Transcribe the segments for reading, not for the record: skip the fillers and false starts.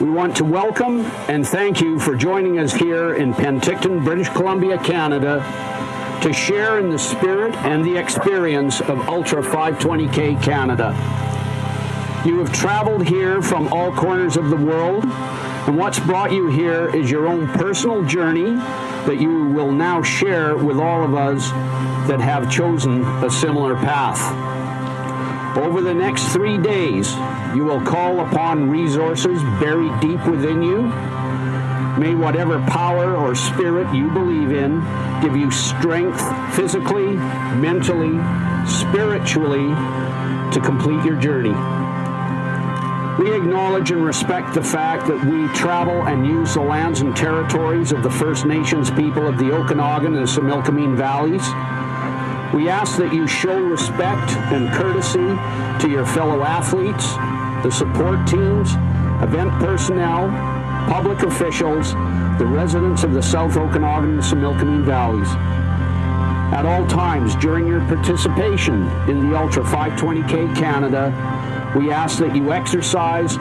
We want to welcome and thank you for joining us here in Penticton, British Columbia, Canada, to share in the spirit and the experience of Ultra 520K Canada. You have traveled here from all corners of the world, and what's brought you here is your own personal journey that you will now share with all of us that have chosen a similar path. Over the next 3 days, you will call upon resources buried deep within you. May whatever power or spirit you believe in give you strength physically, mentally, spiritually to complete your journey. We acknowledge and respect the fact that we travel and use the lands and territories of the First Nations people of the Okanagan and Similkameen Valleys. We ask that you show respect and courtesy to your fellow athletes, the support teams, event personnel, public officials, the residents of the South Okanagan and Similkameen Valleys. At all times during your participation in the Ultra 520K Canada, we ask that you exercise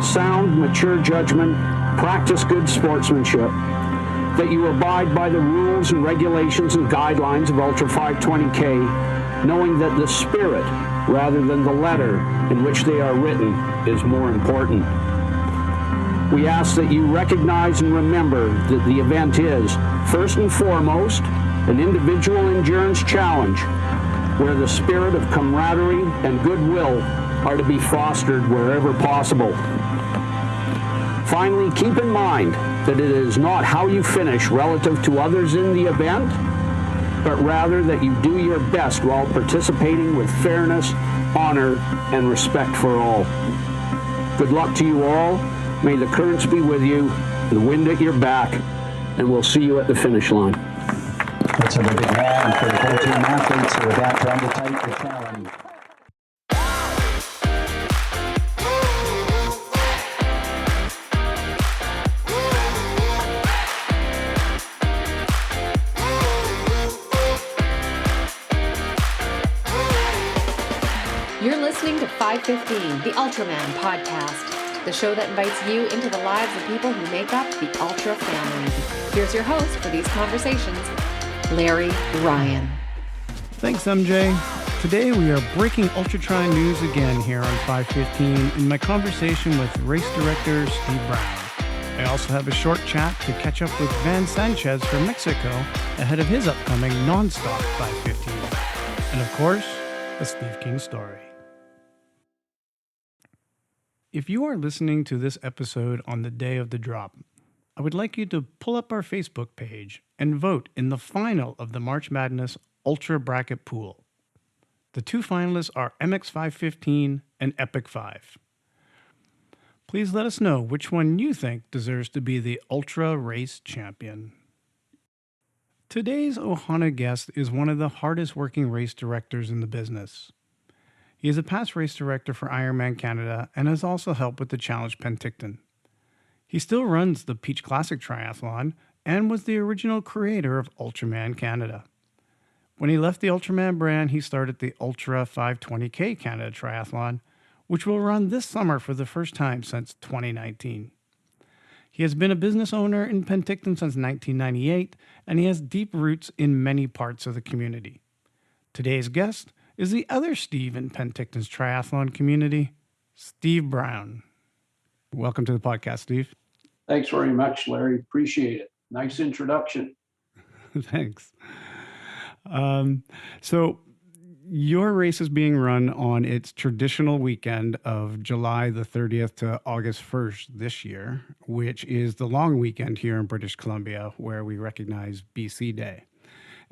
sound, mature judgment, practice good sportsmanship, that you abide by the rules and regulations and guidelines of Ultra 520K, knowing that the spirit, rather than the letter in which they are written, is more important. We ask that you recognize and remember that the event is, first and foremost, an individual endurance challenge, where the spirit of camaraderie and goodwill are to be fostered wherever possible. Finally, keep in mind that it is not how you finish relative to others in the event, but rather that you do your best while participating with fairness, honor, and respect for all. Good luck to you all. May the currents be with you, the wind at your back, and we'll see you at the finish line. That's a big round for the 14 athletes who are about to undertake the challenge. You're listening to 515, the Ultraman podcast, the show that invites you into the lives of people who make up the Ultra family. Here's your host for these conversations, Larry Ryan. Thanks, MJ. Today we are breaking Ultratron news again here on 515 in my conversation with race director Steve Brown. I also have a short chat to catch up with Sanchez from Mexico ahead of his upcoming non-stop 515. And of course, a Steve King story. If you are listening to this episode on the day of the drop, I would like you to pull up our Facebook page and vote in the final of the March Madness Ultra Bracket Pool. The two finalists are MX 515 and Epic 5. Please let us know which one you think deserves to be the Ultra Race Champion. Today's Ohana guest is one of the hardest working race directors in the business. He is a past race director for Ironman Canada and has also helped with the Challenge Penticton. He still runs the Peach Classic Triathlon and was the original creator of Ultraman Canada. When he left the Ultraman brand, he started the Ultra 520K Canada Triathlon, which will run this summer for the first time since 2019. He has been a business owner in Penticton since 1998, and he has deep roots in many parts of the community. Today's guest is the other Steve in Penticton's triathlon community, Steve Brown. Welcome to the podcast, Steve. Thanks very much, Larry. Appreciate it. Nice introduction. Thanks. So your race is being run on its traditional weekend of July the 30th to August 1st this year, which is the long weekend here in British Columbia, where we recognize BC Day.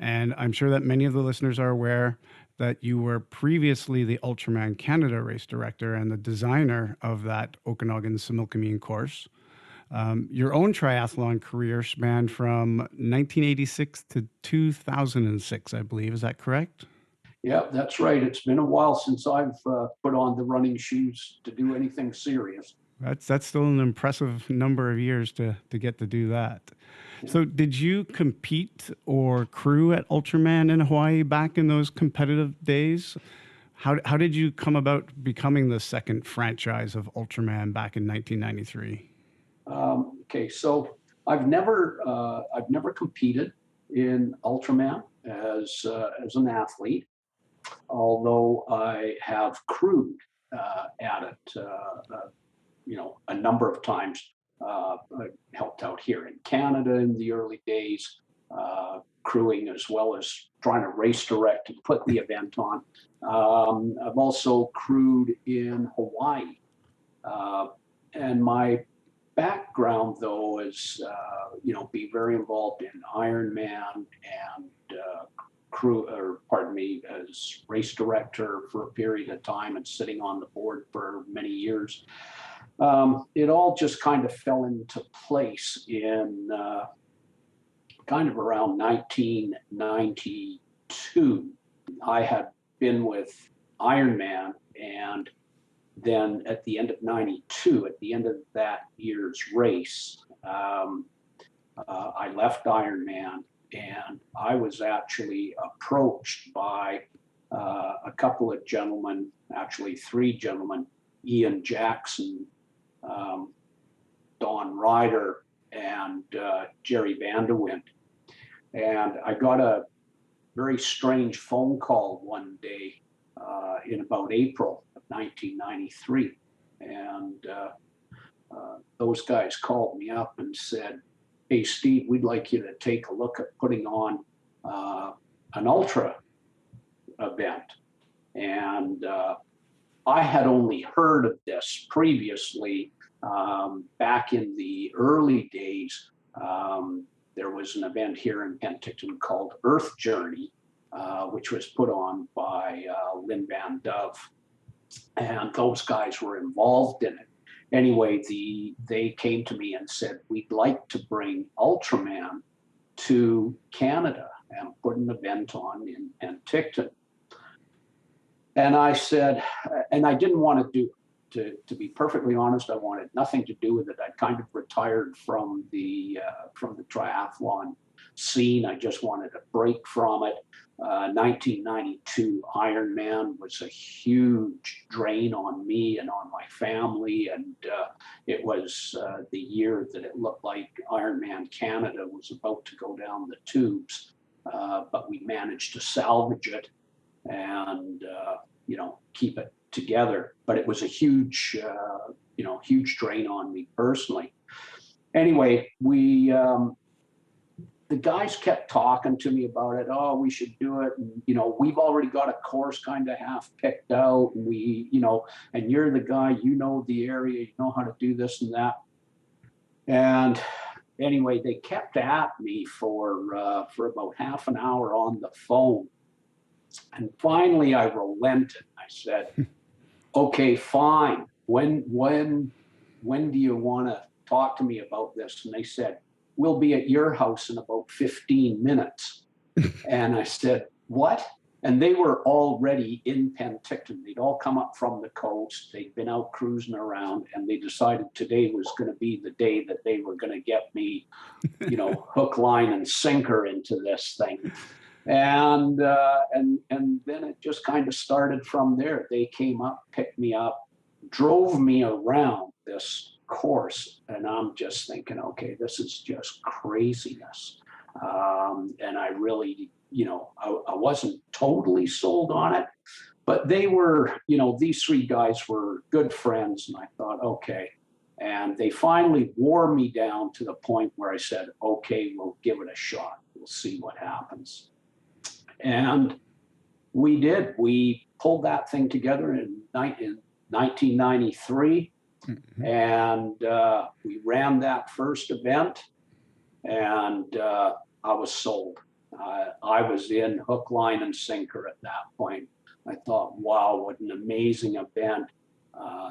And I'm sure that many of the listeners are aware that you were previously the Ultraman Canada race director and the designer of that Okanagan-Similkameen course. Your own triathlon career spanned from 1986 to 2006, I believe. Is that correct? Yeah, that's right. It's been a while since I've put on the running shoes to do anything serious. That's still an impressive number of years to get to do that. Yeah. So did you compete or crew at Ultraman in Hawaii back in those competitive days? How did you come about becoming the second franchise of Ultraman back in 1993? Okay, so I've never competed in Ultraman as an athlete, although I have crewed at it, a number of times. I helped out here in Canada in the early days, crewing as well as trying to race direct and put the event on. I've also crewed in Hawaii, and my background though is be very involved in Ironman and as race director for a period of time and sitting on the board for many years. It all just kind of fell into place in kind of around 1992. I had been with Ironman, and then at the end of 92, at the end of that year's race, I left Ironman, and I was actually approached by a couple of gentlemen, actually three gentlemen, Ian Jackson, Don Ryder, and Gerry Van de Wint. And I got a very strange phone call one day in about April of 1993. And those guys called me up and said, "Hey, Steve, we'd like you to take a look at putting on an ultra event." And I had only heard of this previously. Back in the early days, there was an event here in Penticton called Earth Journey, which was put on by Lynn Van Dove, and those guys were involved in it. Anyway, they came to me and said, "We'd like to bring Ultraman to Canada and put an event on in Penticton." And I said, and I didn't want to do it. To be perfectly honest, I wanted nothing to do with it. I'd kind of retired from the triathlon scene. I just wanted a break from it. 1992 Ironman was a huge drain on me and on my family, and it was the year that it looked like Ironman Canada was about to go down the tubes, but we managed to salvage it and keep it together. But it was a huge drain on me personally. Anyway, the guys kept talking to me about it. "Oh, we should do it. And, we've already got a course kind of half picked out. And and you're the guy, the area, you know how to do this and that." And anyway, they kept at me for about half an hour on the phone. And finally I relented. I said, "Okay, fine. When do you want to talk to me about this?" And they said, "We'll be at your house in about 15 minutes. And I said, "What?" And they were already in Penticton. They'd all come up from the coast. They'd been out cruising around, and they decided today was going to be the day that they were going to get me, hook, line, and sinker into this thing. And then it just kind of started from there. They came up, picked me up, drove me around this course, and I'm just thinking, okay, this is just craziness. And I really, I wasn't totally sold on it, but they were, these three guys were good friends, and I thought, okay. And they finally wore me down to the point where I said, "Okay, we'll give it a shot. We'll see what happens." And we did. We pulled that thing together in 1993. Mm-hmm. And we ran that first event, and I was sold. I was in hook, line, and sinker at that point. I thought, wow, what an amazing event.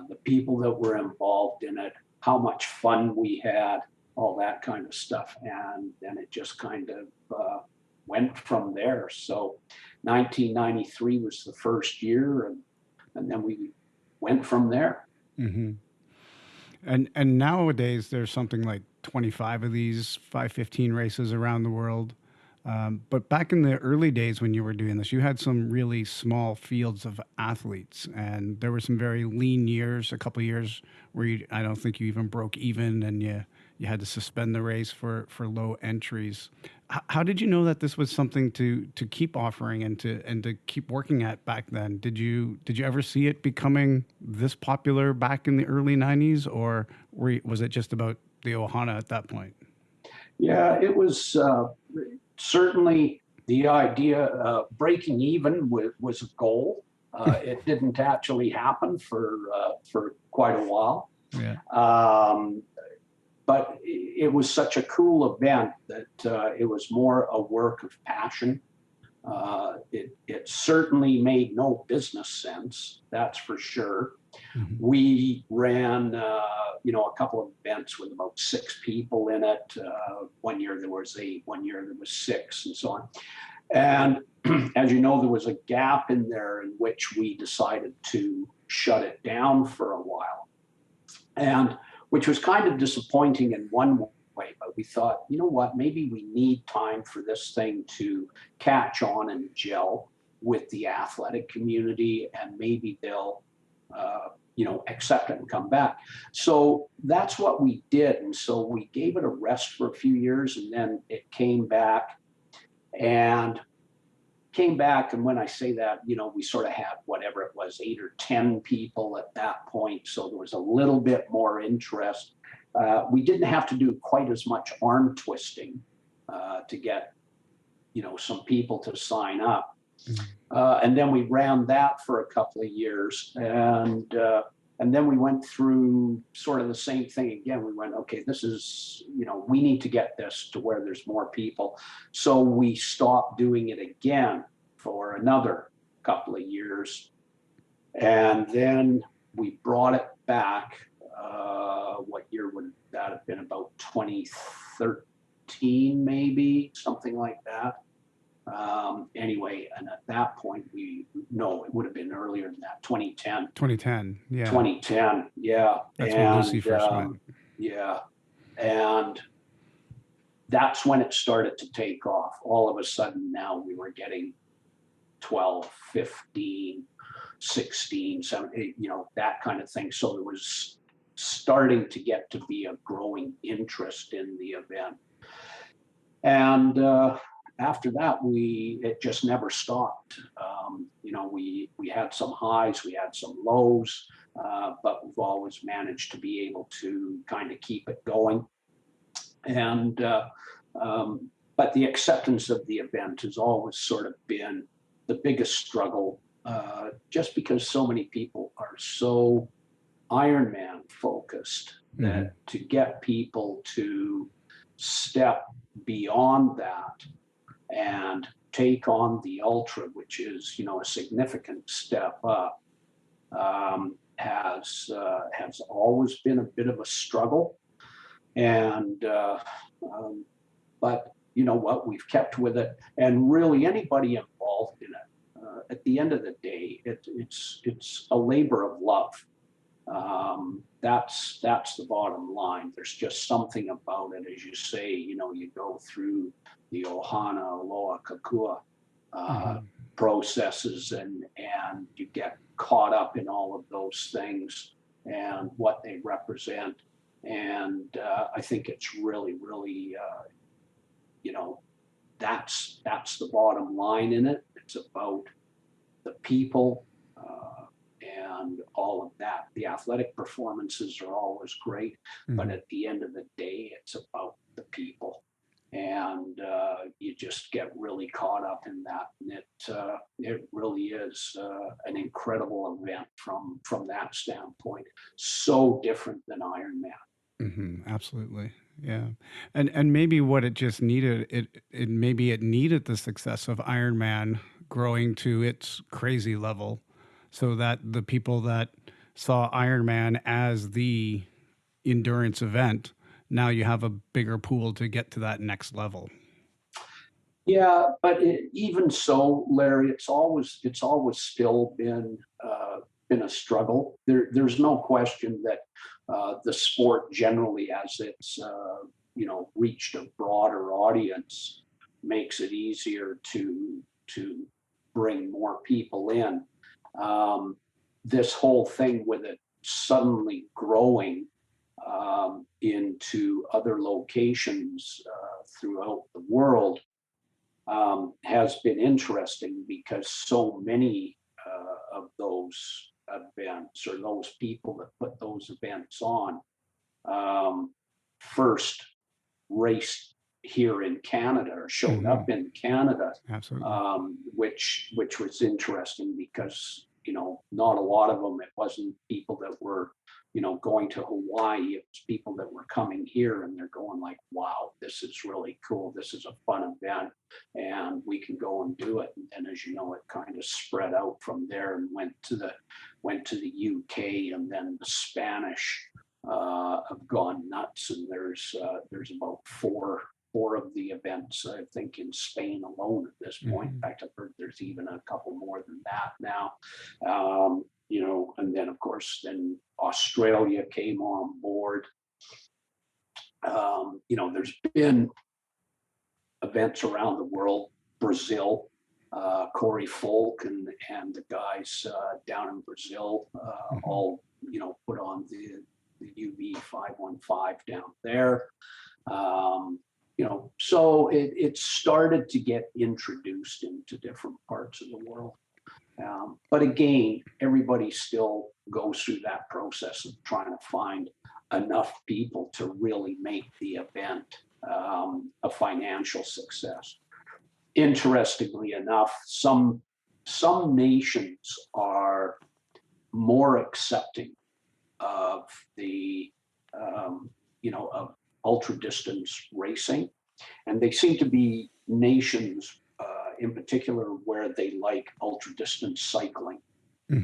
The people that were involved in it, how much fun we had, all that kind of stuff. And then it just kind of went from there. So 1993 was the first year, and then we went from there. Mm-hmm. And nowadays there's something like 25 of these 515 races around the world. But back in the early days when you were doing this, you had some really small fields of athletes, and there were some very lean years, a couple of years where I don't think you even broke even, and you had to suspend the race for low entries. How did you know that this was something to keep offering and to keep working at back then? Did you ever see it becoming this popular back in the early 90s, or was it just about the Ohana at that point? Yeah, it was certainly the idea of breaking even was a goal. It didn't actually happen for quite a while. Yeah. But it was such a cool event that it was more a work of passion. It certainly made no business sense, that's for sure. Mm-hmm. We ran, a couple of events with about 6 people in it. One year there was 8, one year there was 6, and so on. And as you know, there was a gap in there in which we decided to shut it down for a while, and which was kind of disappointing in one way. But we thought, you know what, maybe we need time for this thing to catch on and gel with the athletic community, and maybe they'll accept it and come back. So that's what we did. And so we gave it a rest for a few years, and then it came back. And when I say that, we sort of had whatever it was, 8 or 10 people at that point. So there was a little bit more interest. We didn't have to do quite as much arm twisting to get, some people to sign up. And then we ran that for a couple of years, and then we went through sort of the same thing again. We went, okay, this is, we need to get this to where there's more people. So we stopped doing it again for another couple of years, and then we brought it back. What year would that have been? About 2013, maybe, something like that. Anyway, and at that point, it would have been earlier than that, 2010. 2010, yeah. 2010, yeah. That's when Lucy first went. Yeah, and that's when it started to take off. All of a sudden now we were getting 12, 15, 16, 17, that kind of thing. So there was starting to get to be a growing interest in the event. And after that, it just never stopped. We had some highs, we had some lows, but we've always managed to be able to kind of keep it going. And but the acceptance of the event has always sort of been the biggest struggle, just because so many people are so Ironman focused that to get people to step beyond that and take on the ultra, which is, a significant step up, has always been a bit of a struggle. And but you know what, we've kept with it, and really anybody involved in it, at the end of the day, it's a labor of love. That's the bottom line. There's just something about it, as you say, you go through the Ohana, Aloha, Kakua processes, and you get caught up in all of those things and what they represent. And I think it's really, really, that's the bottom line in it. It's about the people and all of that. The athletic performances are always great, but at the end of the day, it's about the people. And you just get really caught up in that. And it really is an incredible event from that standpoint. So different than Ironman. Absolutely. Yeah. And maybe what it just needed, it needed the success of Ironman growing to its crazy level, so that the people that saw Ironman as the endurance event, now you have a bigger pool to get to that next level. Yeah, but even so, Larry, it's always still been a struggle. There's no question that the sport generally, as it's reached a broader audience, makes it easier to bring more people in. This whole thing with it suddenly growing into other locations throughout the world has been interesting, because so many of those events, or those people that put those events on, first raced here in Canada, or showed up in Canada. Absolutely. Which was interesting, because not a lot of them, it wasn't people that were going to Hawaii. It was people that were coming here, and they're going like, wow, this is really cool, this is a fun event, and we can go and do it. And then, as you know, it kind of spread out from there and went to the UK, and then the Spanish have gone nuts, and there's about four of the events, I think, in Spain alone at this point. In fact, I've heard there's even a couple more than that now. And then, of course, then Australia came on board. There's been events around the world. Brazil, Cory Foulk and the guys down in Brazil all put on the UB 515 down there. So it started to get introduced into different parts of the world. But again, everybody still goes through that process of trying to find enough people to really make the event a financial success. Interestingly enough, some nations are more accepting of the of ultra distance racing, and they seem to be nations in particular where they like ultra distance cycling.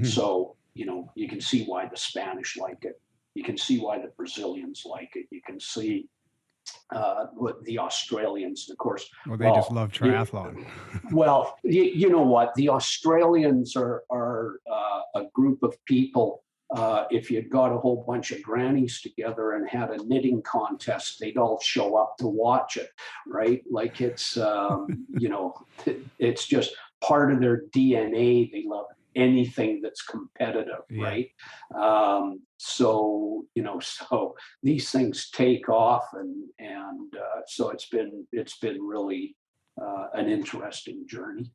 So you can see why the Spanish like it, you can see why the Brazilians like it, you can see what the Australians, of course. Well, they just love triathlon. You know what, the Australians are a group of people. If you got a whole bunch of grannies together and had a knitting contest, they'd all show up to watch it, right? Like it's, it's just part of their DNA. They love anything that's competitive, right? So these things take off, and so it's been really an interesting journey.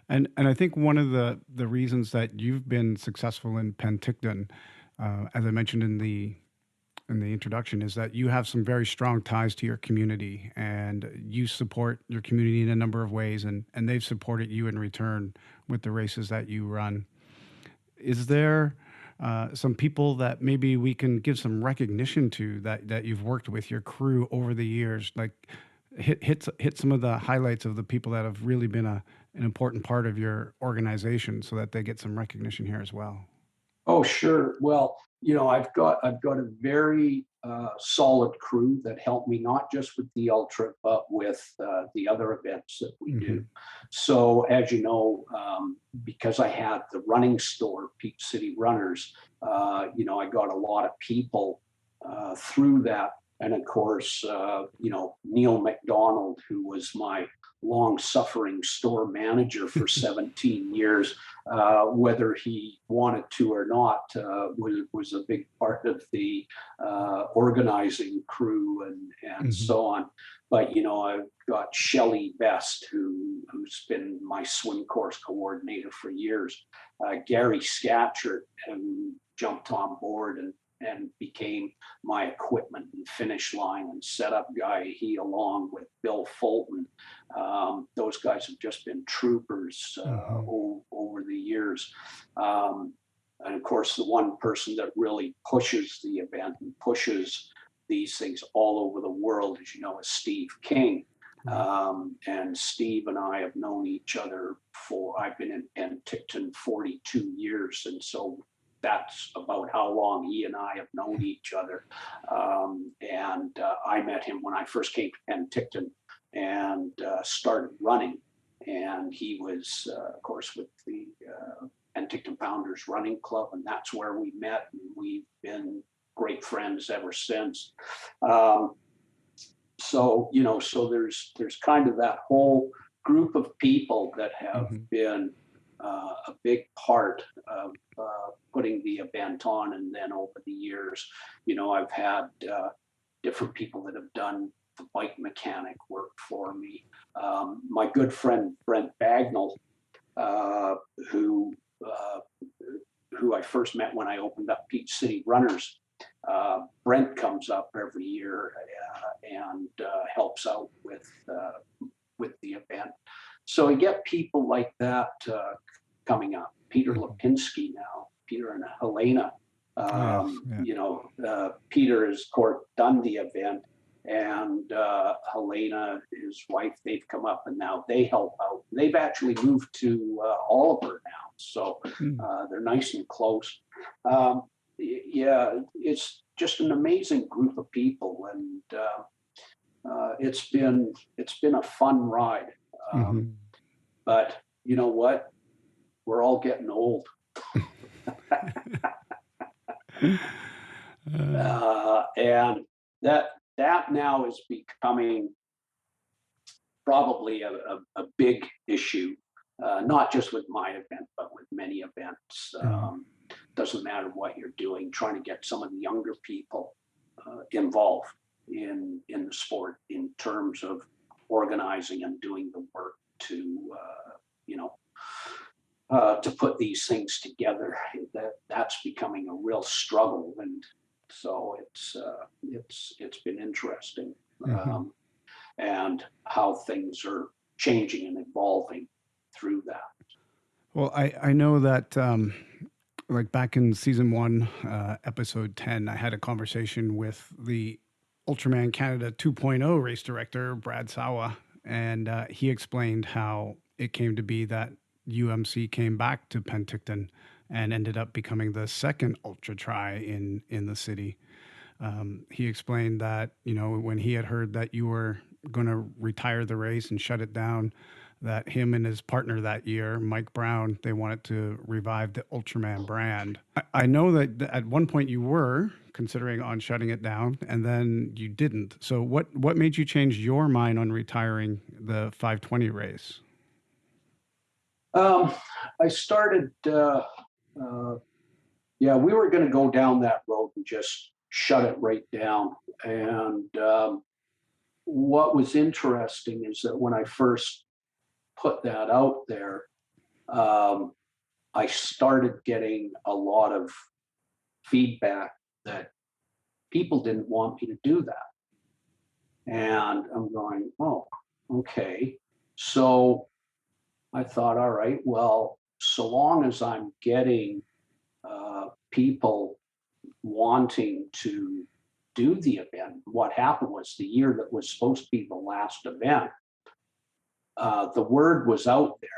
And I think one of the reasons that you've been successful in Penticton, as I mentioned in the introduction, is that you have some very strong ties to your community, and you support your community in a number of ways, and they've supported you in return with the races that you run. Is there some people that maybe we can give some recognition to that you've worked with your crew over the years? Like hit some of the highlights of the people that have really been an important part of your organization, so that they get some recognition here as well. Oh, sure. Well, I've got a very solid crew that helped me, not just with the ultra, but with the other events that we do. So, as you know, because I had the running store, Peak City Runners, I got a lot of people through that. And of course, Neil MacDonald, who was my long-suffering store manager for 17 years, whether he wanted to or not, was a big part of the organizing crew and so on. But I've got Shelley Best, who's been my swim course coordinator for years. Gary Scatchard, who jumped on board and became my equipment and finish line and setup guy. He, along with Bill Fulton, those guys have just been troopers over the years. And of course, the one person that really pushes the event and pushes these things all over the world, as you know, is Steve King. And Steve and I have known each other I've been in Penticton 42 years. And so that's about how long he and I have known each other. And I met him when I first came to Penticton and started running. And he was, of course, with the Penticton Pounders running club, and that's where we met. And we've been great friends ever since. So, so there's kind of that whole group of people that have been a big part of putting the event on. And then over the years, I've had different people that have done the bike mechanic work for me. My good friend, Brent Bagnell, who I first met when I opened up Peach City Runners. Brent comes up every year and helps out with the event. So we get people like that coming up. Peter Lopinski now, Peter and Helena. Peter has done the event, and Helena, his wife, they've come up and now they help out. They've actually moved to Oliver now, so they're nice and close. It's just an amazing group of people, and it's been a fun ride. But you know what? We're all getting old. And that now is becoming probably a big issue, not just with my event, but with many events. Doesn't matter what you're doing, trying to get some of the younger people involved in the sport in terms of organizing and doing the work to put these things together. That's becoming a real struggle, and so it's been interesting, and how things are changing and evolving through that. Well, I know that like back in season 1, episode 10, I had a conversation with the Ultraman Canada 2.0 race director, Brad Sawa, and he explained how it came to be that UMC came back to Penticton and ended up becoming the second Ultra Tri in the city. He explained that, when he had heard that you were going to retire the race and shut it down, that him and his partner that year, Mike Brown, they wanted to revive the Ultraman brand. I know that at one point you were considering on shutting it down, and then you didn't. So what made you change your mind on retiring the 520 race? I started, we were going to go down that road and just shut it right down. And what was interesting is that when I first put that out there, I started getting a lot of feedback that people didn't want me to do that. And I'm going, oh, okay. So I thought, all right, well, so long as I'm getting people wanting to do the event, what happened was the year that was supposed to be the last event, the word was out there,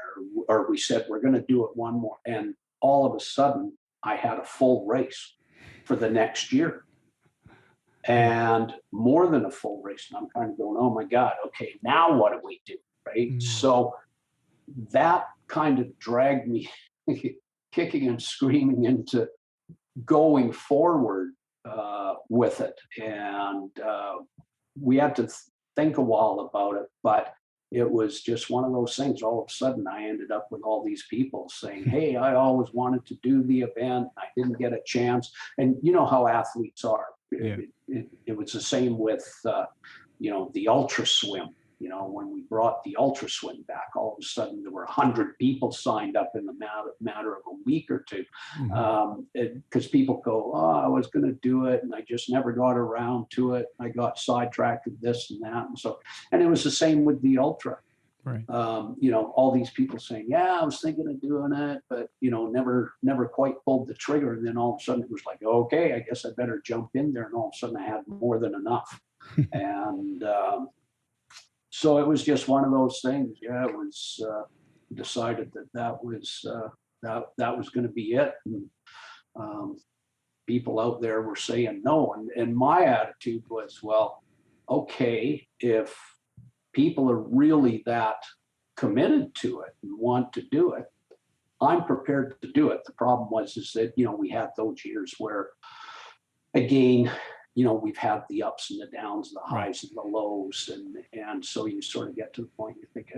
or we said, we're going to do it one more. And all of a sudden, I had a full race for the next year. And more than a full race. And I'm kind of going, oh my God, okay, now what do we do, right? So that kind of dragged me kicking and screaming into going forward with it. And we had to think a while about it, but it was just one of those things. All of a sudden, I ended up with all these people saying, hey, I always wanted to do the event. I didn't get a chance. And you know how athletes are. Yeah. It was the same with, the ultra swim. When we brought the ultra swim back, all of a sudden there were 100 people signed up in the matter of a week or two, because people go, oh, I was going to do it and I just never got around to it. I got sidetracked with this and that, and it was the same with the ultra. Right. All these people saying, yeah, I was thinking of doing it, but never quite pulled the trigger. And then all of a sudden it was like, okay, I guess I better jump in there. And all of a sudden I had more than enough, and so it was just one of those things. Yeah, it was decided that was going to be it. And people out there were saying no. And my attitude was, well, okay, if people are really that committed to it and want to do it, I'm prepared to do it. The problem is that, we had those years where, again, we've had the ups and the downs, the highs and the lows. And so you sort of get to the point you think,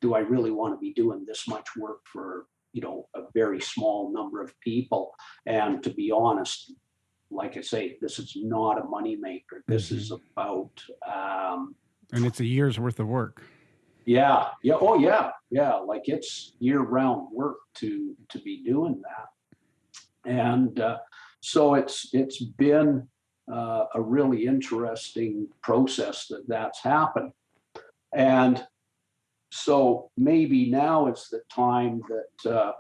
do I really want to be doing this much work for, a very small number of people? And to be honest, like I say, this is not a moneymaker. This is about... and it's a year's worth of work. Yeah. Oh, yeah. Like it's year-round work to be doing that. And so it's been a really interesting process that's happened. And so maybe now is the time that,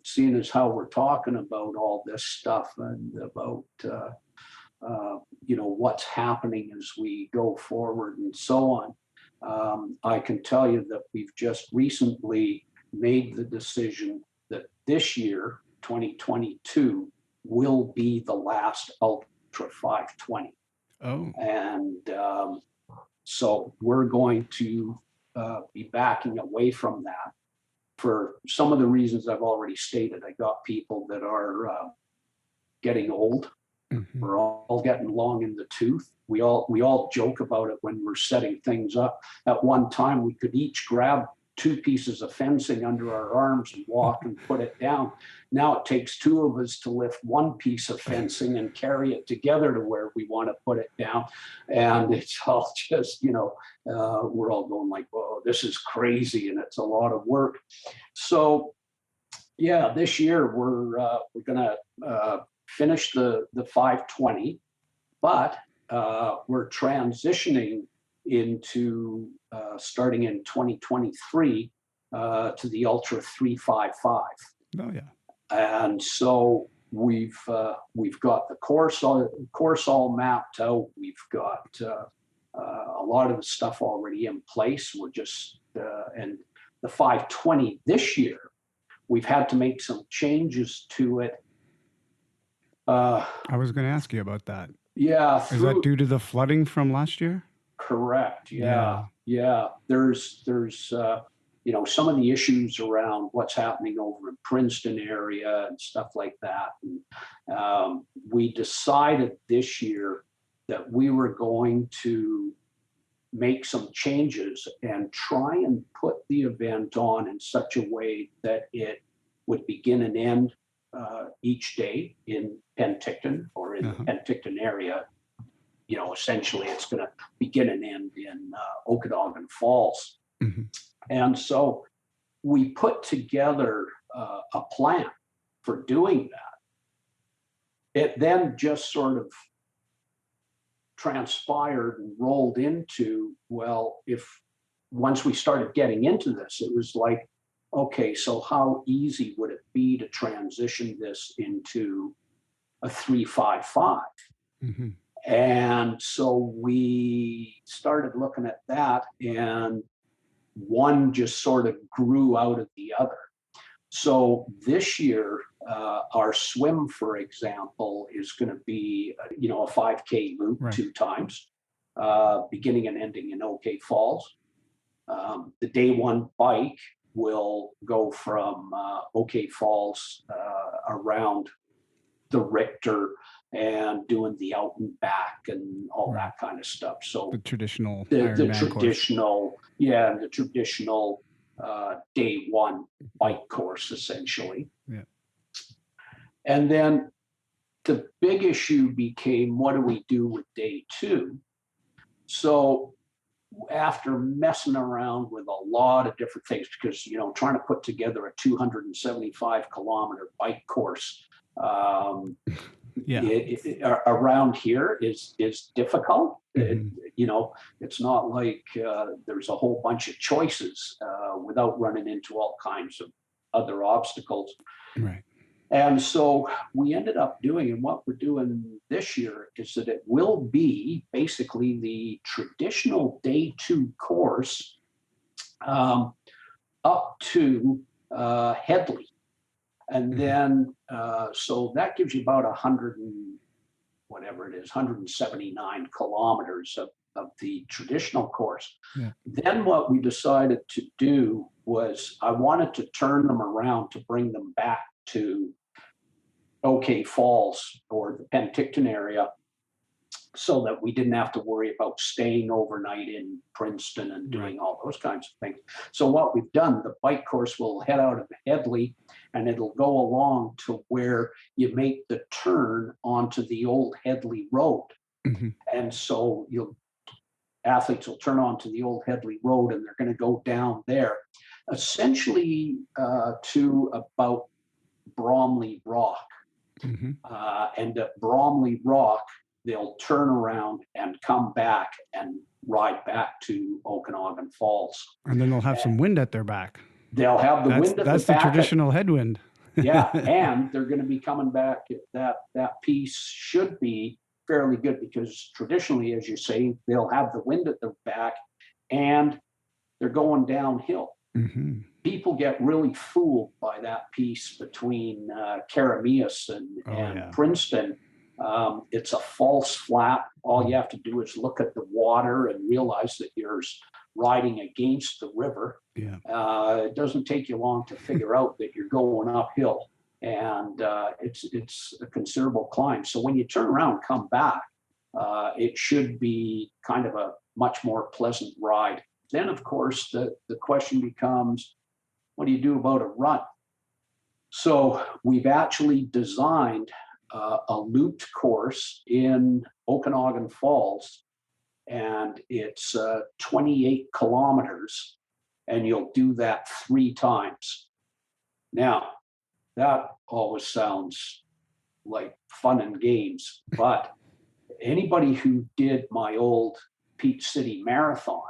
seeing as how we're talking about all this stuff and about, what's happening as we go forward and so on, I can tell you that we've just recently made the decision that this year, 2022, will be the last Ultra 520. Oh. And so we're going to be backing away from that for some of the reasons I've already stated. I got people that are getting old. We're all getting long in the tooth. We all joke about it when we're setting things up. At one time, we could each grab 2 pieces of fencing under our arms and walk and put it down. Now it takes 2 of us to lift 1 piece of fencing and carry it together to where we want to put it down. And it's all just, we're all going like, whoa, this is crazy, and it's a lot of work. So yeah, this year we're going to finish the 520, but we're transitioning into starting in 2023 to the Ultra 355. Oh yeah. And so we've got the course all mapped out. We've got a lot of the stuff already in place. We're just and the 520 this year, we've had to make some changes to it. I was going to ask you about that. Yeah. Is that due to the flooding from last year? Correct. Yeah. There's some of the issues around what's happening over in Princeton area and stuff like that. And, we decided this year that we were going to make some changes and try and put the event on in such a way that it would begin and end each day in Penticton or in the Penticton area. Essentially it's going to begin and end in Okanagan Falls. And so we put together a plan for doing that. It then just sort of transpired and rolled into, well, once we started getting into this, it was like, okay, so how easy would it be to transition this into a 355? And so we started looking at that, and one just sort of grew out of the other. So this year, our swim, for example, is going to be, a 5K loop 2 times, beginning and ending in OK Falls. The day 1 bike will go from OK Falls around the Richter and doing the out and back and all that kind of stuff. So the traditional day 1 bike course, essentially. Yeah. And then the big issue became, what do we do with day 2? So after messing around with a lot of different things, because, trying to put together a 275 kilometer bike course around here is difficult. It's not like there's a whole bunch of choices without running into all kinds of other obstacles. Right. And so we ended up doing, and what we're doing this year is that it will be basically the traditional day 2 course up to Headley. And then, so that gives you about 179 kilometers of the traditional course. Yeah. Then what we decided to do was I wanted to turn them around to bring them back to OK Falls or the Penticton area, so that we didn't have to worry about staying overnight in Princeton and doing all those kinds of things. So what we've done, the bike course will head out of Headley and it'll go along to where you make the turn onto the old Headley Road. And so athletes will turn onto the old Headley Road and they're going to go down there, essentially to about Bromley Rock. And at Bromley Rock, they'll turn around and come back and ride back to Okanagan Falls. And then they'll have some wind at their back. They'll have the wind at the back. That's the traditional headwind. Yeah, and they're going to be coming back. That piece should be fairly good because traditionally, as you say, they'll have the wind at their back and they're going downhill. People get really fooled by that piece between Karamias and Princeton. It's a false flat. All you have to do is look at the water and realize that you're riding against the river. It doesn't take you long to figure out that you're going uphill, and it's a considerable climb. So when you turn around and come back, it should be kind of a much more pleasant ride. Then, of course, the question becomes, what do you do about a run? So we've actually designed a looped course in Okanagan Falls, and it's 28 kilometers, and you'll do that 3 times. Now, that always sounds like fun and games, but anybody who did my old Peach City Marathon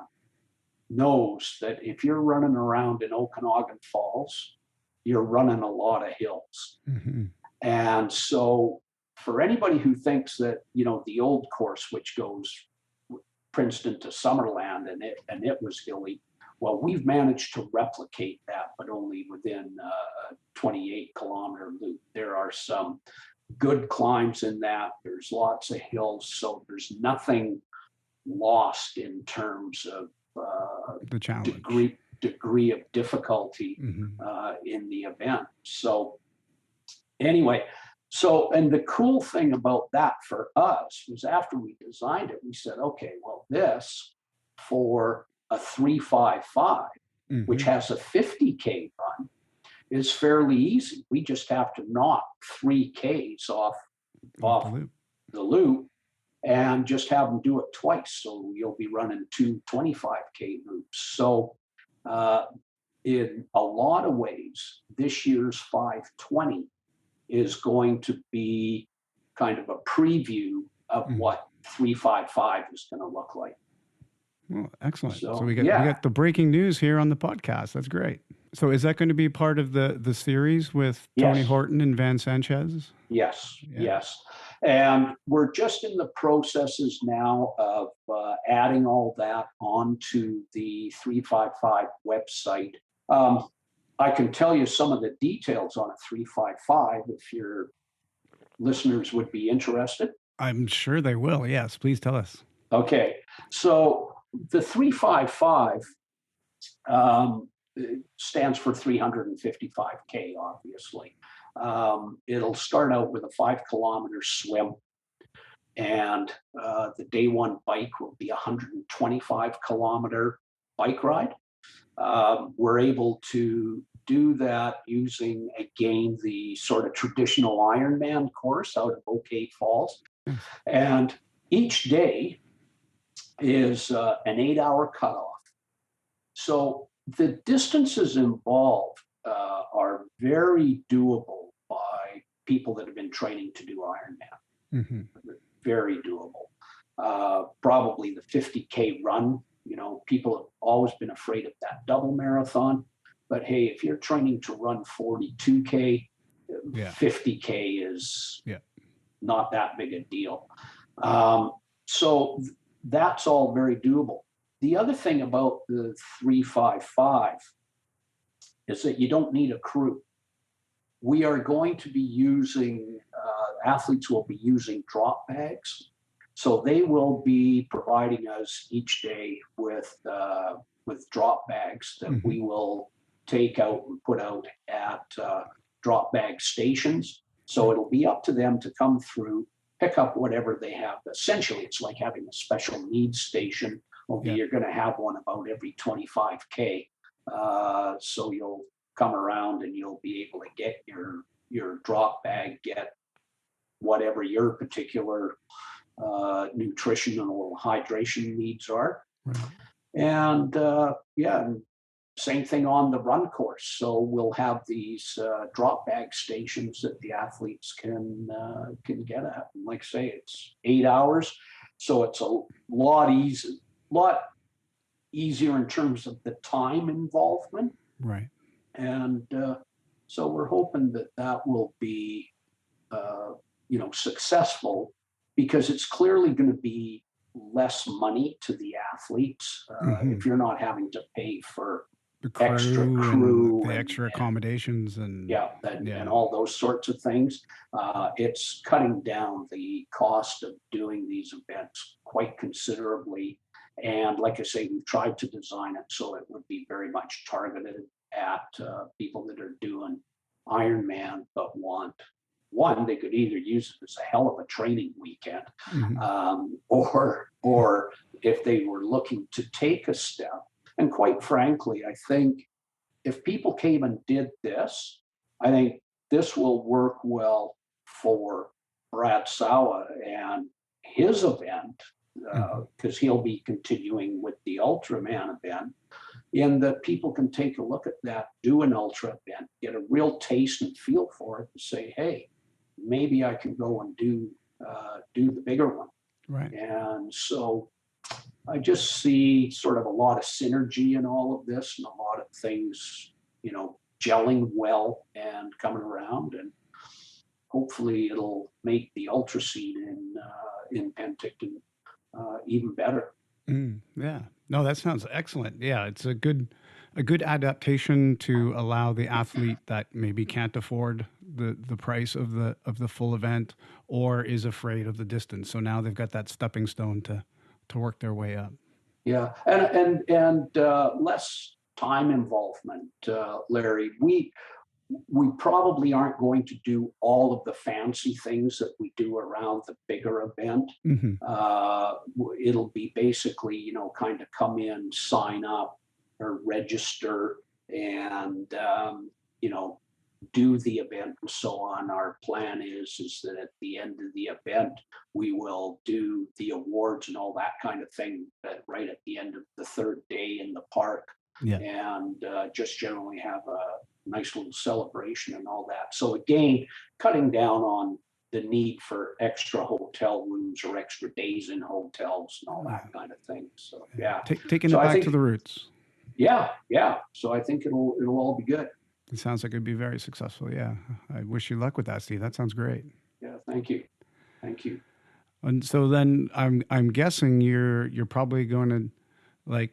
knows that if you're running around in Okanagan Falls, you're running a lot of hills. And so for anybody who thinks that, the old course, which goes Princeton to Summerland and it was hilly, well, we've managed to replicate that, but only within a 28 kilometer loop. There are some good climbs in that. There's lots of hills. So there's nothing lost in terms of the challenge, degree of difficulty in the event. So anyway, and the cool thing about that for us was after we designed it, we said, okay, well, this for a 355, which has a 50K run, is fairly easy. We just have to knock 3 Ks off the loop and just have them do it twice. So you'll be running 2 25K loops. So in a lot of ways, this year's 520 is going to be kind of a preview of what 355 is going to look like. Well, excellent. So we got the breaking news here on the podcast. That's great. So is that going to be part of the series with Tony Horton and Van Sanchez? Yes. And we're just in the processes now of adding all that onto the 355 website. I can tell you some of the details on a 355 if your listeners would be interested. I'm sure they will. Yes, please tell us. Okay. So the 355 stands for 355K, obviously. It'll start out with a 5 kilometer swim, and the day one bike will be a 125 kilometer bike ride. We're able to do that using, again, the sort of traditional Ironman course out of OK Falls. And each day is an 8-hour cutoff. So the distances involved are very doable by people that have been training to do Ironman. Very doable. Probably the 50K run. People have always been afraid of that double marathon. But hey, if you're training to run 42K, 50K is not that big a deal. So that's all very doable. The other thing about the 355 is that you don't need a crew. We are going to be using, athletes will be using drop bags. So they will be providing us each day with drop bags that we will take out and put out at drop bag stations. So it'll be up to them to come through, pick up whatever they have. Essentially, it's like having a special needs station. Only you're going to have one about every 25K. So you'll come around and you'll be able to get your drop bag, get whatever your particular nutritional hydration needs are. Right. And and same thing on the run course. So we'll have these drop bag stations that the athletes can get at. And like I say, it's 8 hours, so it's a lot easier in terms of the time involvement. Right. And so we're hoping that will be successful, because it's clearly going to be less money to the athletes if you're not having to pay for the crew, extra crew, and the extra accommodations, and all those sorts of things. It's cutting down the cost of doing these events quite considerably. And like I say, we've tried to design it so it would be very much targeted at people that are doing Ironman but want one. They could either use it as a hell of a training weekend, or if they were looking to take a step. And quite frankly, I think if people came and did this, I think this will work well for Brad Sawa and his event, because he'll be continuing with the Ultraman event, in that people can take a look at that, do an ultra event, get a real taste and feel for it, and say, hey, maybe I can go and do the bigger one. Right. And so I just see sort of a lot of synergy in all of this, and a lot of things, gelling well and coming around, and hopefully it'll make the ultra scene in Penticton even better. Yeah. No, that sounds excellent. Yeah, it's a good adaptation to allow the athlete that maybe can't afford the price of the full event, or is afraid of the distance. So now they've got that stepping stone to work their way up. Yeah, and less time involvement, Larry. We probably aren't going to do all of the fancy things that we do around the bigger event. It'll be basically, kind of come in, sign up or register, and do the event and so on. Our plan is that at the end of the event, we will do the awards and all that kind of thing right at the end of the third day in the park. Yeah. And just generally have a nice little celebration and all that. So again, cutting down on the need for extra hotel rooms or extra days in hotels and all that kind of thing. So taking it back to the roots. Yeah. So I think it'll all be good. It sounds like it'd be very successful. Yeah. I wish you luck with that, Steve. That sounds great. Yeah. Thank you. And so then I'm guessing you're probably going to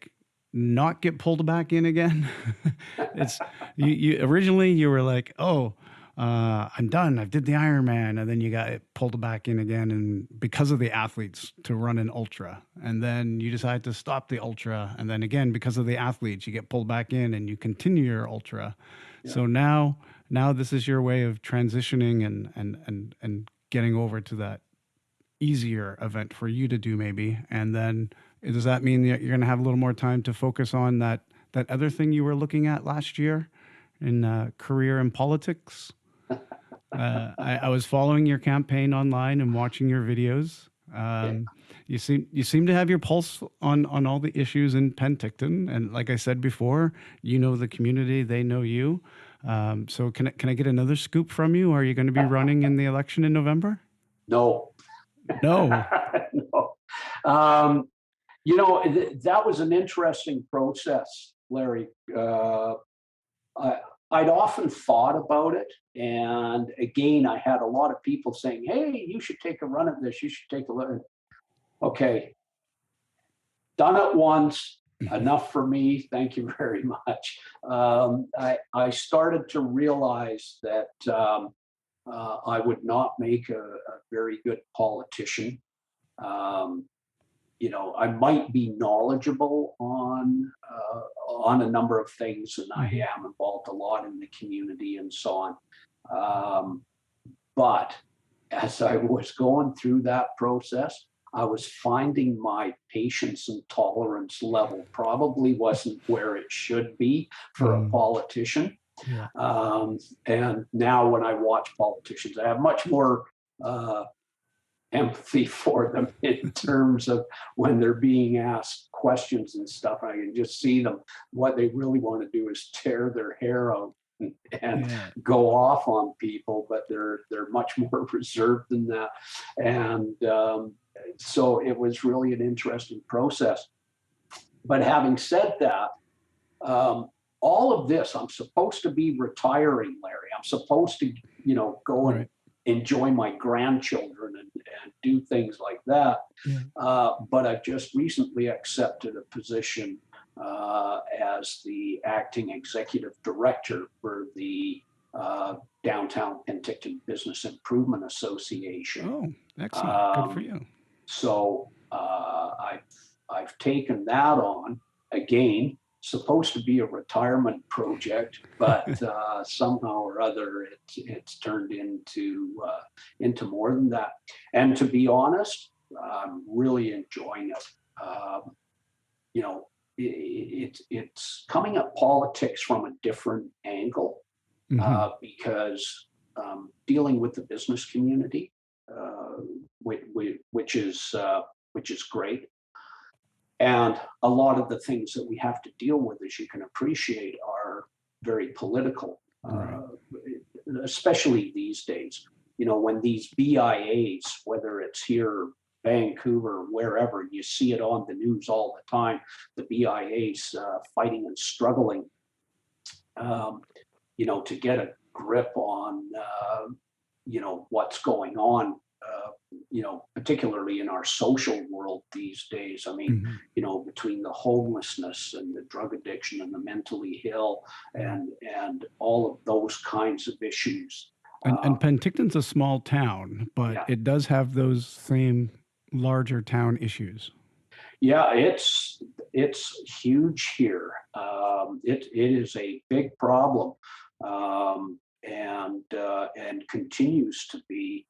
not get pulled back in again. It's you originally you were like, I'm done. I did the Ironman, and then you got pulled back in again, and because of the athletes to run an ultra, and then you decide to stop the ultra, and then again because of the athletes you get pulled back in and you continue your ultra. Yeah. So now this is your way of transitioning and getting over to that easier event for you to do maybe. And then does that mean that you're going to have a little more time to focus on that other thing you were looking at last year in career in politics? I was following your campaign online and watching your videos. You seem to have your pulse on all the issues in Penticton, and like I said before, the community, they know you. So can I get another scoop from you? Are you going to be running in the election in November? No. No. That was an interesting process, Larry. I'd often thought about it. And again, I had a lot of people saying, hey, you should take a run at this. You should take a look. Okay. Done it once. Enough for me. Thank you very much. I started to realize that I would not make a very good politician. I might be knowledgeable on a number of things, and I am involved a lot in the community and so on. But as I was going through that process, I was finding my patience and tolerance level probably wasn't where it should be for a politician. Yeah. And now when I watch politicians, I have much more empathy for them in terms of when they're being asked questions and stuff. I can just see them. What they really want to do is tear their hair out and go off on people, but they're much more reserved than that. And so it was really an interesting process. But having said that, all of this, I'm supposed to be retiring, Larry. I'm supposed to, go and enjoy my grandchildren and do things like that. But I've just recently accepted a position as the acting executive director for the Downtown Penticton Business Improvement Association. Oh, excellent. Good for you. So I've taken that on again. Supposed to be a retirement project, but somehow or other it's turned into more than that. And to be honest, I'm really enjoying it. It's coming at politics from a different angle because dealing with the business community, which is great. And a lot of the things that we have to deal with, as you can appreciate, are very political, especially these days. When these BIAs, whether it's here, Vancouver, wherever, you see it on the news all the time, the BIAs fighting and struggling, to get a grip on, what's going on. Particularly in our social world these days. I mean, between the homelessness and the drug addiction and the mentally ill and all of those kinds of issues. And Penticton's a small town, but it does have those same larger town issues. Yeah, it's huge here. It is a big problem, and continues to be.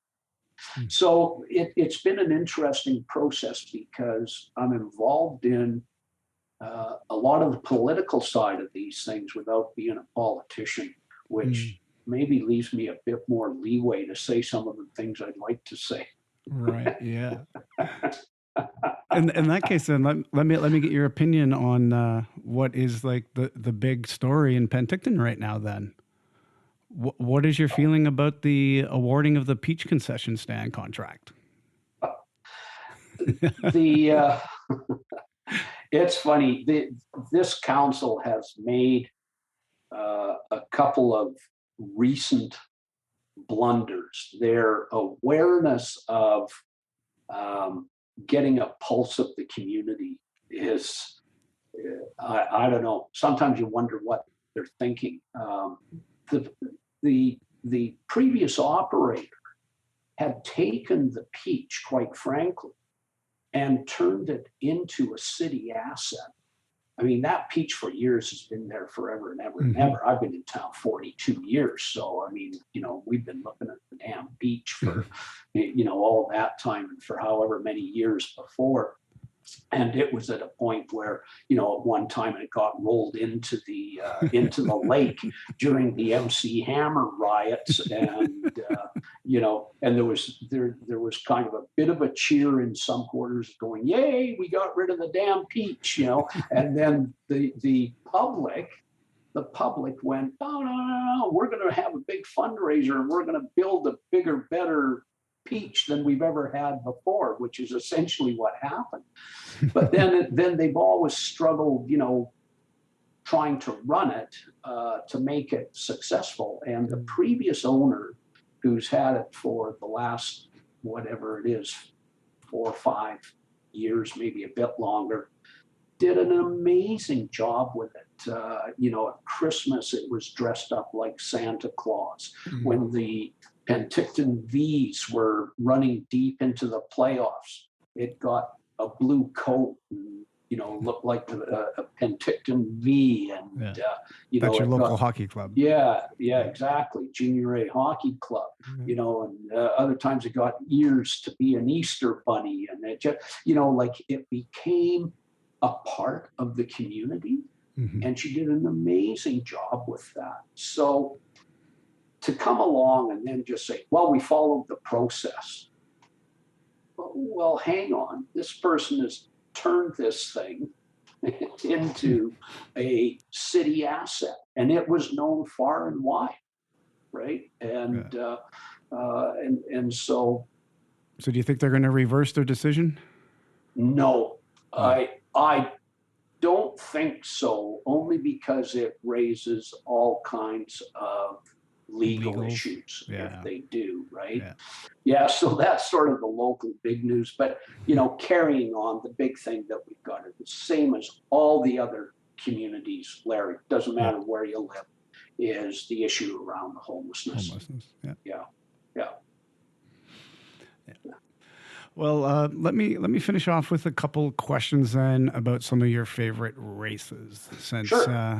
So it's been an interesting process because I'm involved in a lot of the political side of these things without being a politician, which maybe leaves me a bit more leeway to say some of the things I'd like to say. Right. Yeah. In that case, then let me get your opinion on what is like the big story in Penticton right now. Then. What is your feeling about the awarding of the peach concession stand contract? It's funny. This council has made a couple of recent blunders. Their awareness of getting a pulse of the community is, I don't know. Sometimes you wonder what they're thinking. The previous operator had taken the peach, quite frankly, and turned it into a city asset. I mean, that peach for years has been there forever and ever and ever. I've been in town 42 years. So, I mean, we've been looking at the damn beach for, all that time and for however many years before. And it was at a point where, at one time it got rolled into the lake during the MC Hammer riots, and and there was kind of a bit of a cheer in some quarters, going, "Yay, we got rid of the damn peach," and then the public went, "No, we're going to have a big fundraiser and we're going to build a bigger, better peach than we've ever had before," which is essentially what happened. But then they've always struggled, trying to run it to make it successful. And the previous owner, who's had it for the last, whatever it is, 4 or 5 years, maybe a bit longer, did an amazing job with it. At Christmas, it was dressed up like Santa Claus. When the Penticton V's were running deep into the playoffs, it got a blue coat and looked like a Penticton V, and That's your local hockey club. Yeah, exactly. Junior A hockey club. And other times it got ears to be an Easter bunny, and it just, it became a part of the community. And she did an amazing job with that. So to come along and then just say, well, we followed the process. Well, hang on. This person has turned this thing into a city asset, and it was known far and wide, right? And and so. So do you think they're going to reverse their decision? No, I don't think so, only because it raises all kinds of legal issues if they do, right? So that's sort of the local big news. But, carrying on, the big thing that we've got is the same as all the other communities, Larry, doesn't matter where you live, is the issue around the homelessness. Yeah. Well, let me finish off with a couple questions then about some of your favorite races, since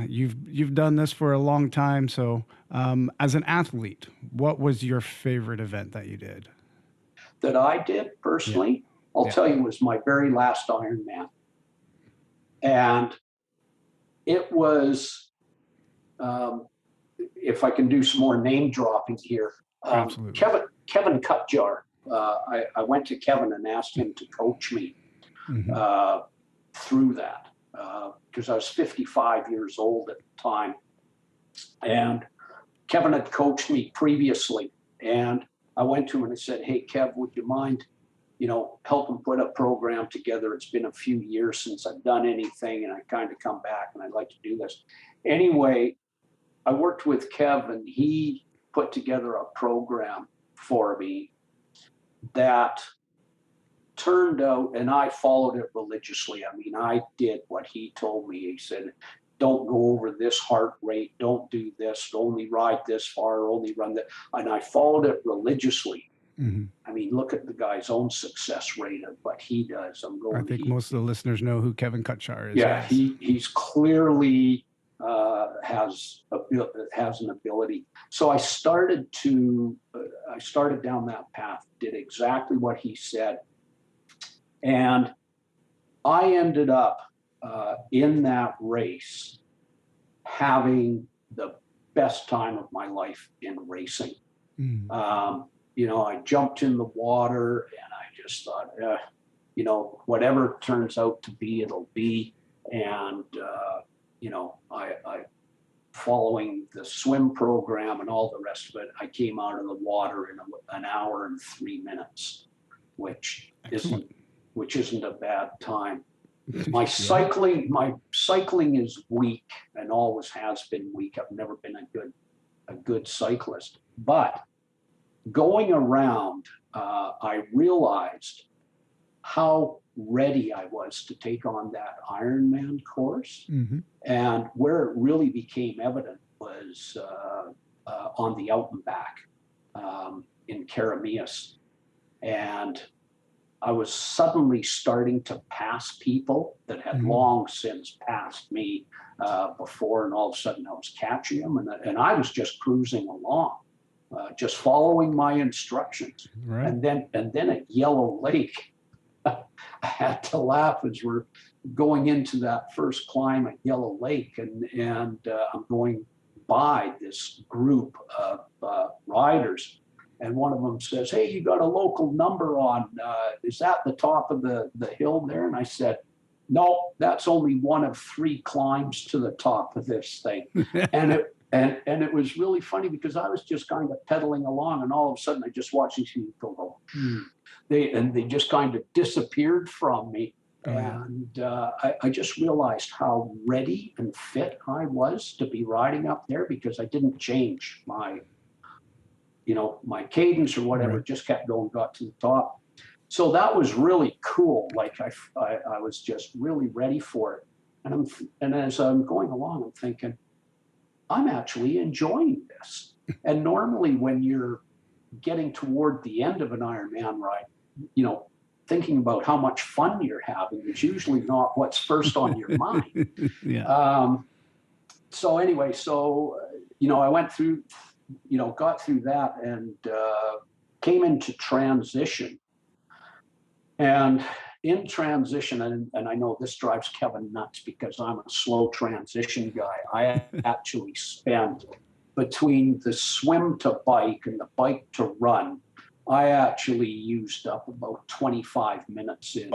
you've done this for a long time. So, as an athlete, what was your favorite event that you did? That I did personally, I'll tell you, was my very last Ironman, and it was, if I can do some more name dropping here, Kevin Cutjar. I went to Kevin and asked him to coach me through that, because I was 55 years old at the time. And Kevin had coached me previously. And I went to him and I said, hey, Kev, would you mind, helping put a program together? It's been a few years since I've done anything, and I kind of come back and I'd like to do this. Anyway, I worked with Kev, and he put together a program for me that turned out, and I followed it religiously. I mean, I did what he told me. He said, don't go over this heart rate, don't do this, only ride this far, only run that. And I followed it religiously. I mean, look at the guy's own success rate of what he does. I think most of the listeners know who Kevin Cutjar is. Yeah, he's clearly has an ability. So I started down that path, did exactly what he said, and I ended up in that race having the best time of my life in racing. I jumped in the water, and I just thought, whatever it turns out to be, it'll be. And I following the swim program and all the rest of it, I came out of the water in an hour and 3 minutes, which isn't a bad time. My cycling is weak, and always has been weak. I've never been a good cyclist, but going around, I realized how ready I was to take on that Ironman course. And where it really became evident was on the out and back in Karameas. And I was suddenly starting to pass people that had long since passed me before, and all of a sudden I was catching them, and I was just cruising along, just following my instructions. And then at Yellow Lake, I had to laugh as we're going into that first climb at Yellow Lake, and I'm going by this group of riders, and one of them says, hey, you got a local number on, is that the top of the hill there? And I said, no, that's only one of 3 climbs to the top of this thing. And it was really funny, because I was just kind of pedaling along, and all of a sudden I just watched these people go, they just kind of disappeared from me. And I just realized how ready and fit I was to be riding up there, because I didn't change my cadence or whatever, just kept going, got to the top. So that was really cool. Like I was just really ready for it. And as I'm going along, I'm thinking, I'm actually enjoying this. And normally when you're getting toward the end of an Ironman ride, thinking about how much fun you're having is usually not what's first on your mind. Yeah. So anyway, I went through, got through that and came into transition. And in transition, and I know this drives Kevin nuts because I'm a slow transition guy. I actually spent between the swim to bike and the bike to run, I actually used up about 25 minutes in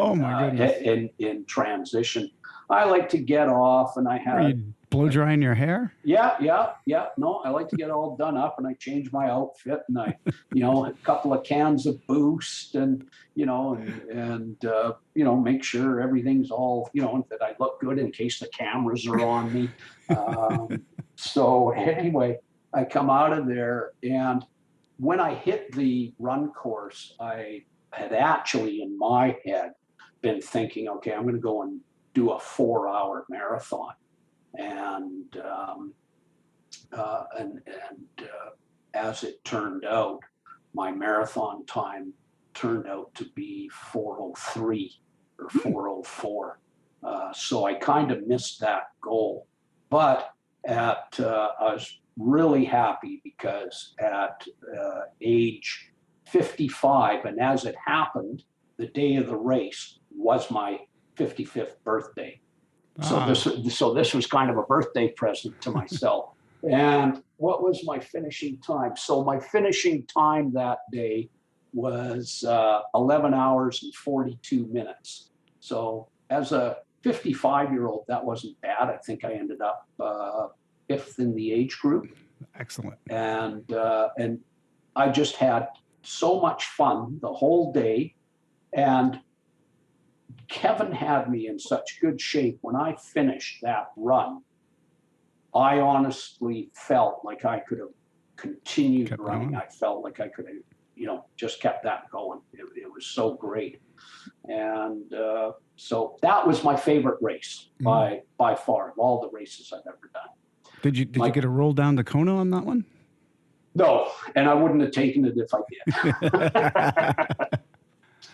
transition. I like to get off, and I had. Are you blow drying your hair? Yeah. No, I like to get all done up, and I change my outfit, and I, a couple of cans of Boost, and make sure everything's all, that I look good in case the cameras are on me. So anyway, I come out of there, and when I hit the run course, I had actually in my head been thinking, okay, I'm going to go and do a 4-hour marathon. And as it turned out, my marathon time turned out to be 4:03 or 4:04. So I kind of missed that goal. But I was really happy because at age 55, and as it happened, the day of the race was my 55th birthday. So this was kind of a birthday present to myself. And what was my finishing time? So my finishing time that day was 11 hours and 42 minutes. So as a 55-year-old, that wasn't bad. I think I ended up 5th in the age group. Excellent. And I just had so much fun the whole day. And Kevin had me in such good shape. When I finished that run, I honestly felt like I could have continued running. Going. I felt like I could have, just kept that going. It was so great. And so that was my favorite race by far of all the races I've ever done. Did you get a roll down the Kona on that one? No, and I wouldn't have taken it if I did.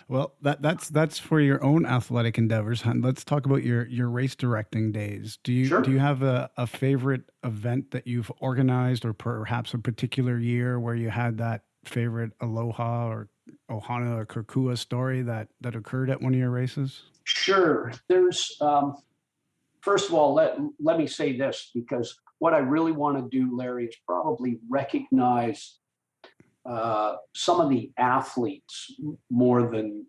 Well, that's for your own athletic endeavors. Let's talk about your race directing days. Do you have a favorite event that you've organized, or perhaps a particular year where you had that favorite Aloha or Ohana or Kokua story that occurred at one of your races? Sure. There's first of all, let me say this, because what I really want to do, Larry, is probably recognize some of the athletes more than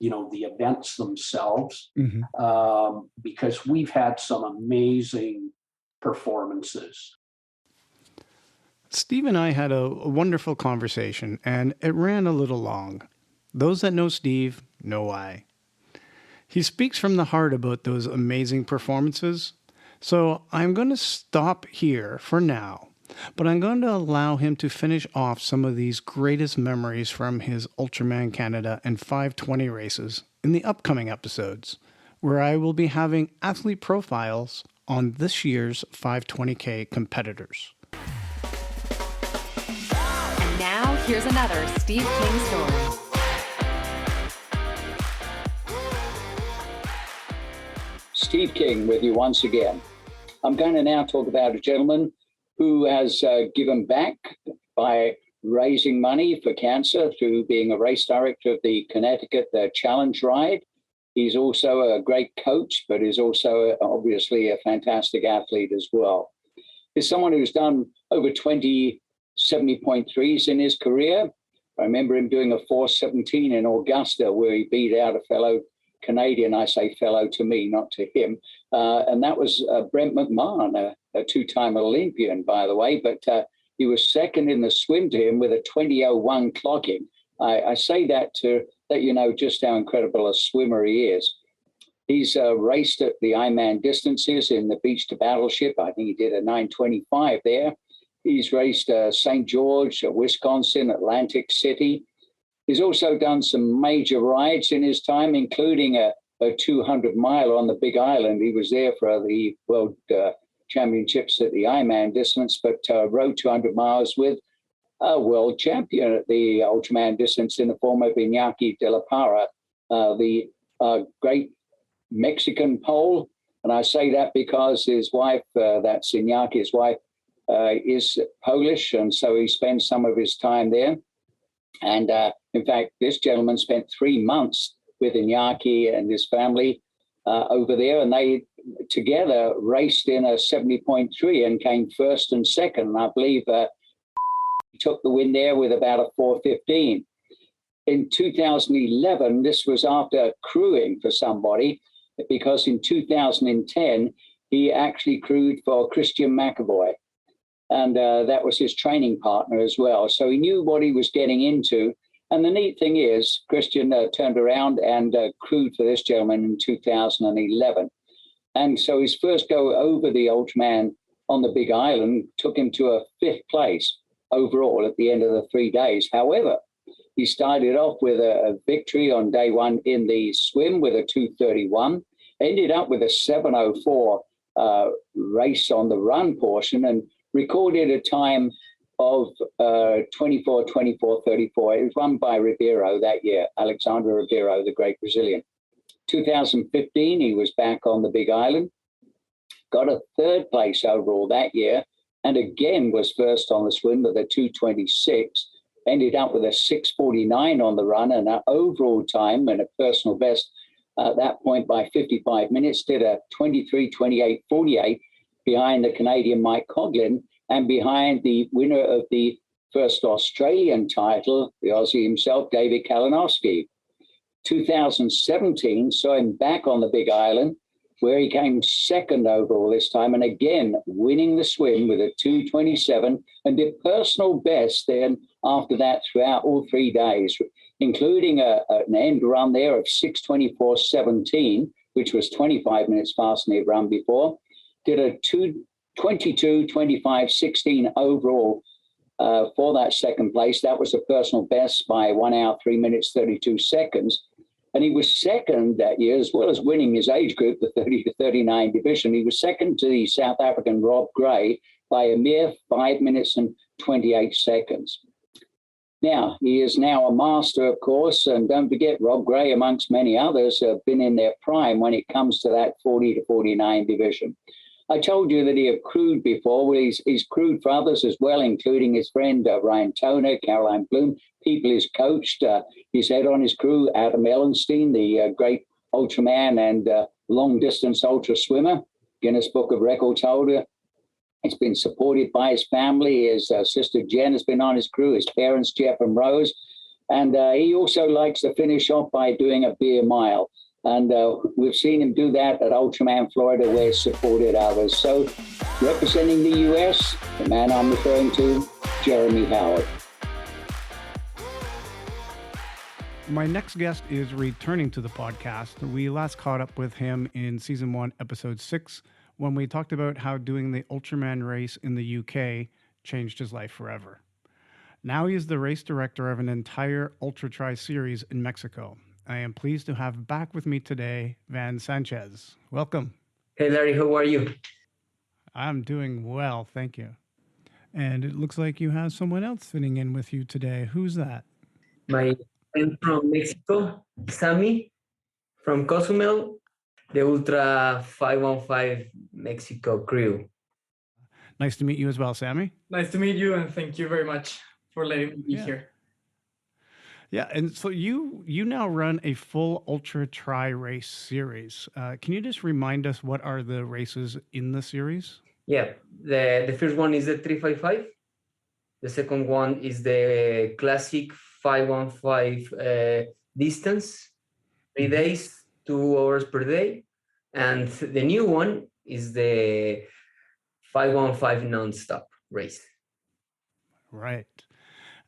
the events themselves, because we've had some amazing performances. Steve and I had a wonderful conversation, and it ran a little long. Those that know Steve know why. He speaks from the heart about those amazing performances. So I'm going to stop here for now, but I'm going to allow him to finish off some of these greatest memories from his Ultraman Canada and 520 races in the upcoming episodes, where I will be having athlete profiles on this year's 520K competitors. And now here's another Steve King story. Steve King with you once again. I'm going to now talk about a gentleman who has given back by raising money for cancer through being a race director of the Connecticut Challenge Ride. He's also a great coach, but is also obviously a fantastic athlete as well. He's someone who's done over 20 70.3s in his career. I remember him doing a 4:17 in Augusta, where he beat out a fellow Canadian. I say fellow to me, not to him. And that was Brent Bagnell, a two-time Olympian, by the way. But he was second in the swim to him with a 20:01 clocking. I say that to let you know just how incredible a swimmer he is. He's raced at the Ironman distances in the beach to Battleship. I think he did a 9:25 there. He's raced St. George, Wisconsin, Atlantic City. He's also done some major rides in his time, including a 200-mile on the Big Island. He was there for the World Championships at the Ironman distance, but rode 200 miles with a world champion at the Ultraman distance in the form of Iñaki de la Parra. the great Mexican Pole. And I say that because his wife, that's Inyaki's wife, is Polish, and so he spends some of his time there. And in fact, this gentleman spent 3 months with Iñaki and his family over there, and they together raced in a 70.3 and came first and second. And I believe he took the win there with about a 4:15. In 2011, this was after crewing for somebody, because in 2010, he actually crewed for Christian McAvoy. And that was his training partner as well. So he knew what he was getting into. And the neat thing is, Christian turned around and crewed for this gentleman in 2011. And so his first go over the Ultraman on the Big Island took him to a 5th place overall at the end of the 3 days. However, he started off with a victory on day one in the swim with a 2:31, ended up with a 7:04 race on the run portion, and recorded a time of 24:34:34. It was run by Ribeiro that year, Alexandre Ribeiro, the great Brazilian. 2015, he was back on the Big Island, got a 3rd place overall that year, and again was first on the swim with a 2:26, ended up with a 6:49 on the run and an overall time and a personal best at that point by 55 minutes, did a 23:28:48 behind the Canadian Mike Coughlin and behind the winner of the first Australian title, the Aussie himself, David Kalinowski. 2017 saw him back on the Big Island, where he came second overall this time, and again winning the swim with a 2:27 and did personal best then after that throughout all 3 days, including an end run there of 6:24:17, which was 25 minutes faster than he'd run before. Did a 22:25:16 overall for that second place. That was a personal best by 1 hour, 3 minutes, 32 seconds. And he was second that year, as well as winning his age group, the 30 to 39 division. He was second to the South African Rob Gray by a mere 5 minutes and 28 seconds. Now, he is now a master, of course, and don't forget, Rob Gray, amongst many others, have been in their prime when it comes to that 40 to 49 division. I told you that he had crewed before. Well, he's crewed for others as well, including his friend Ryan Toner, Caroline Bloom, people he's coached. He's had on his crew Adam Ellenstein, the great Ultraman and long-distance ultra swimmer, Guinness Book of Records holder. He's been supported by his family. His sister Jen has been on his crew, his parents, Jeff and Rose. And he also likes to finish off by doing a beer mile. And we've seen him do that at Ultraman Florida, where he's supported others. So representing the U.S., the man I'm referring to, Jeremy Howard. My next guest is returning to the podcast. We last caught up with him in season 1, episode 6, when we talked about how doing the Ultraman race in the UK changed his life forever. Now he is the race director of an entire Ultra Tri series in Mexico. I am pleased to have back with me today, Van Sanchez. Welcome. Hey, Larry, how are you? I'm doing well, thank you. And it looks like you have someone else sitting in with you today. Who's that? My friend from Mexico, Sammy, from Cozumel, the Ultra 515 Mexico crew. Nice to meet you as well, Sammy. Nice to meet you, and thank you very much for letting me be here. Yeah, and so you now run a full Ultra Tri race series. Can you just remind us what are the races in the series? Yeah, the first one is the 355. The second one is the classic 515 distance, 3 days, 2 hours per day. And the new one is the 515 non-stop race. Right.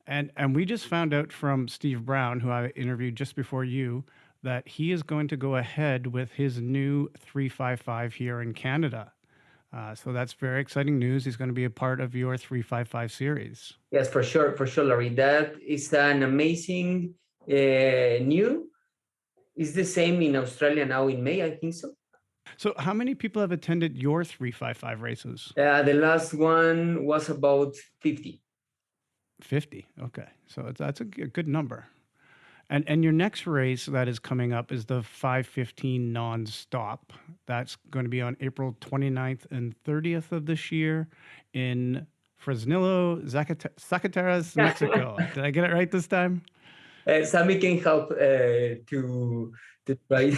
And we just found out from Steve Brown, who I interviewed just before you, that he is going to go ahead with his new 355 here in Canada. So that's very exciting news. He's going to be a part of your 355 series. Yes, for sure, Larry. That is an amazing new. It's the same in Australia now in May, I think so. So how many people have attended your 355 races? The last one was about 50. 50. Okay. So that's a good number. And your next race that is coming up is the 5:15 non-stop. That's going to be on April 29th and 30th of this year in Fresnillo, Zacatecas, Mexico. Did I get it right this time? Sammy can help to try.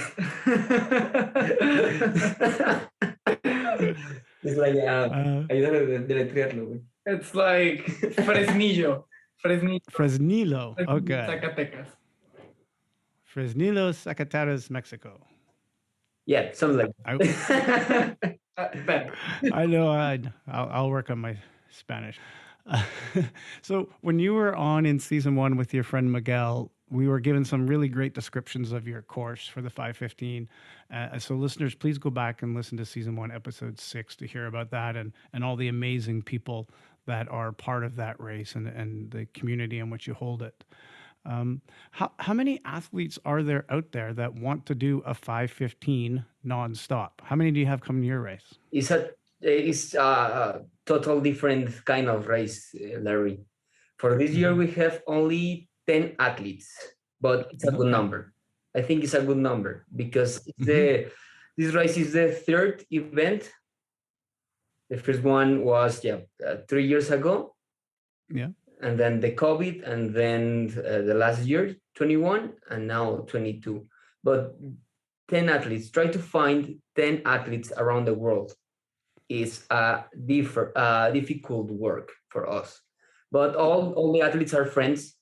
It's like ayúdame de letrearlo, güey. It's like Fresnillo. Fresnillo. Okay. Zacatecas. Fresnillo, Zacatecas, Mexico. Yeah, something like Better. I know. I'll work on my Spanish. So when you were on in season 1 with your friend Miguel, we were given some really great descriptions of your course for the 5:15. So listeners, please go back and listen to season 1, episode 6 to hear about that and all the amazing people that are part of that race and the community in which you hold it. How many athletes are there out there that want to do a 5:15 nonstop? How many do you have coming to your race? It's a total different kind of race, Larry. For this year, we have only 10 athletes, but it's a good number. I think it's a good number because this race is the third event. The first one was 3 years ago. Yeah. And then the COVID, and then the last year, 21, and now 22. But 10 athletes, try to find 10 athletes around the world is difficult work for us. But all the athletes are friends,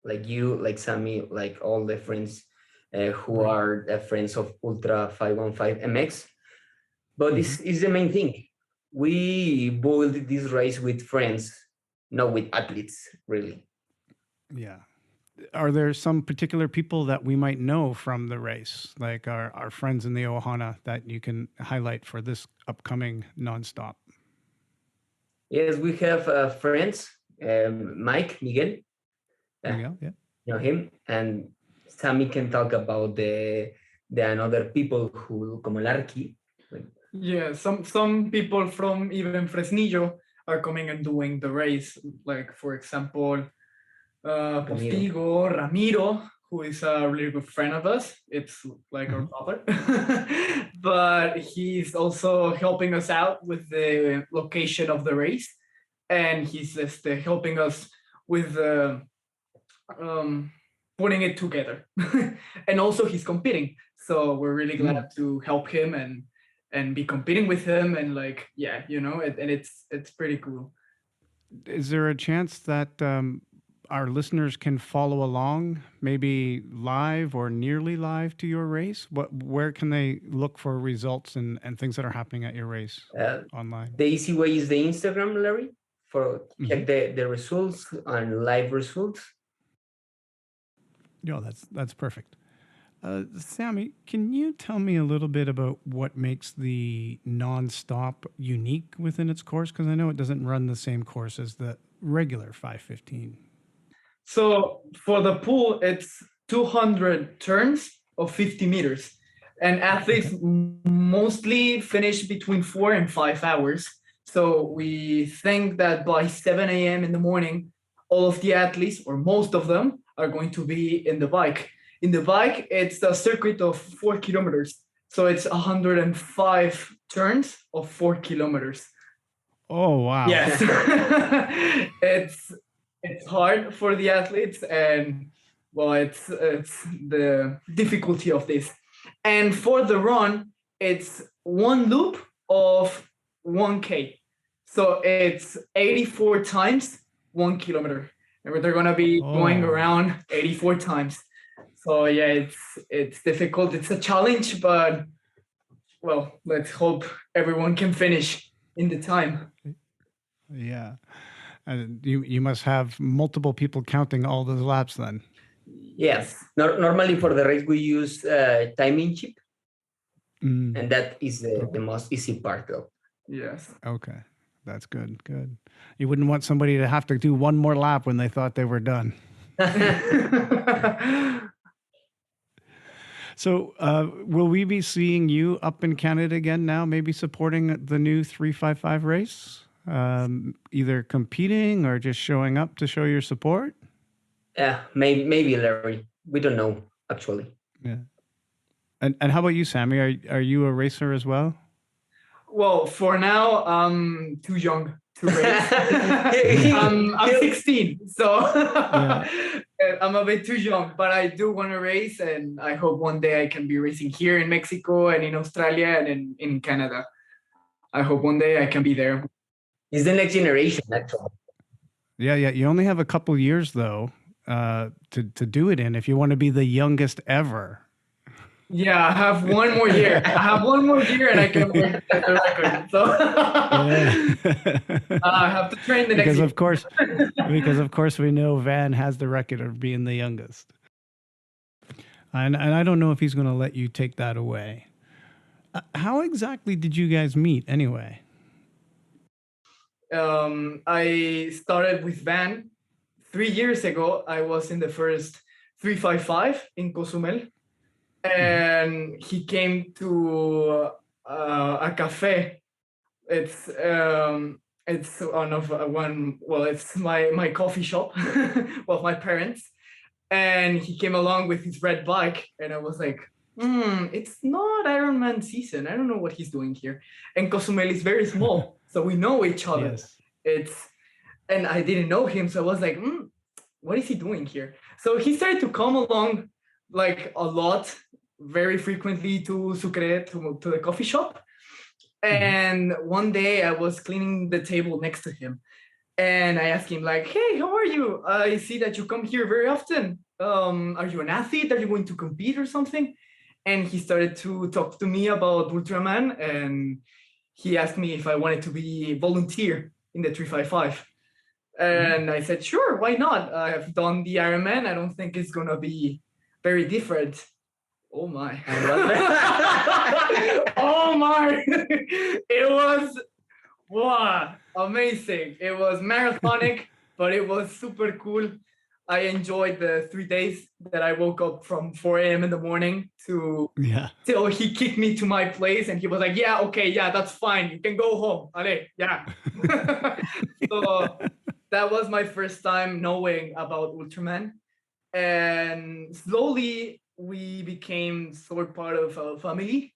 like you, like Sammy, like all the friends who are friends of Ultra 515 MX. But this is the main thing. We build this race with friends, not with athletes, really. Yeah. Are there some particular people that we might know from the race, like our friends in the Ohana, that you can highlight for this upcoming nonstop? Yes, we have friends, Miguel. Miguel, yeah. You know him, and Sammy can talk about the another people who, como Larky. Yeah, some people from even Fresnillo are coming and doing the race. Like, for example, Postigo, Ramiro, who is a really good friend of us. It's like our father. But he's also helping us out with the location of the race. And he's just helping us with putting it together. And also he's competing. So we're really glad to help him and be competing with him. And like, yeah, you know, and it's pretty cool. Is there a chance that our listeners can follow along, maybe live or nearly live to your race? Where can they look for results and things that are happening at your race online? The easy way is the Instagram, Larry, for check the results and live results. Yeah, that's perfect. Sammy, can you tell me a little bit about what makes the nonstop unique within its course? Because I know it doesn't run the same course as the regular 5:15. So for the pool, it's 200 turns of 50 meters. And athletes mostly finish between 4 and 5 hours. So we think that by 7 a.m. in the morning, all of the athletes, or most of them, are going to be in the bike. In the bike, it's a circuit of 4 kilometers. So it's 105 turns of 4 kilometers. Oh, wow. Yes. It's hard for the athletes, and well, it's the difficulty of this. And for the run, it's one loop of 1K. So it's 84 times 1 kilometer. And they're going to be going around 84 times. So yeah, it's difficult. It's a challenge, but well, let's hope everyone can finish in the time. Yeah. And you must have multiple people counting all those laps then. Yes. Normally for the race, we use timing chip. And that is the most easy part though. Yes. Okay. That's good. Good. You wouldn't want somebody to have to do one more lap when they thought they were done. So will we be seeing you up in Canada again now, maybe supporting the new 355 race? Either competing or just showing up to show your support? Yeah, maybe Larry. We don't know actually. Yeah. And how about you, Sammy? Are you a racer as well? Well, for now, I'm too young to race. I'm 16, so I'm a bit too young, but I do want to race, and I hope one day I can be racing here in Mexico and in Australia and in Canada. I hope one day I can be there. It's the next generation, actually. Yeah. You only have a couple years, though, to do it in if you want to be the youngest ever. Yeah, I have one more year. and I can break the record. So I have to train the next because year. of course we know Van has the record of being the youngest, and I don't know if he's going to let you take that away. How exactly did you guys meet anyway? I started with Van 3 years ago. I was in the first 355 in Cozumel. And he came to a cafe. It's it's my coffee shop, well, my parents, and he came along with his red bike, and I was like, it's not Ironman season. I don't know what he's doing here. And Cozumel is very small, so we know each other. Yes. And I didn't know him, so I was like, what is he doing here? So he started to come along like a lot, very frequently to Sucre, to the coffee shop. And one day I was cleaning the table next to him, and I asked him like, hey, how are you? I see that you come here very often. Are you an athlete? Are you going to compete or something? And he started to talk to me about Ultraman, and he asked me if I wanted to be volunteer in the 355. And I said, sure, why not? I have done the Ironman. I don't think it's going to be very different. Oh my. Oh my. It was amazing. It was marathonic, but it was super cool. I enjoyed the 3 days that I woke up from 4 a.m. in the morning till he kicked me to my place, and he was like, yeah, okay, yeah, that's fine. You can go home. Allez, yeah. So that was my first time knowing about Ultraman. And slowly we became sort of part of a family.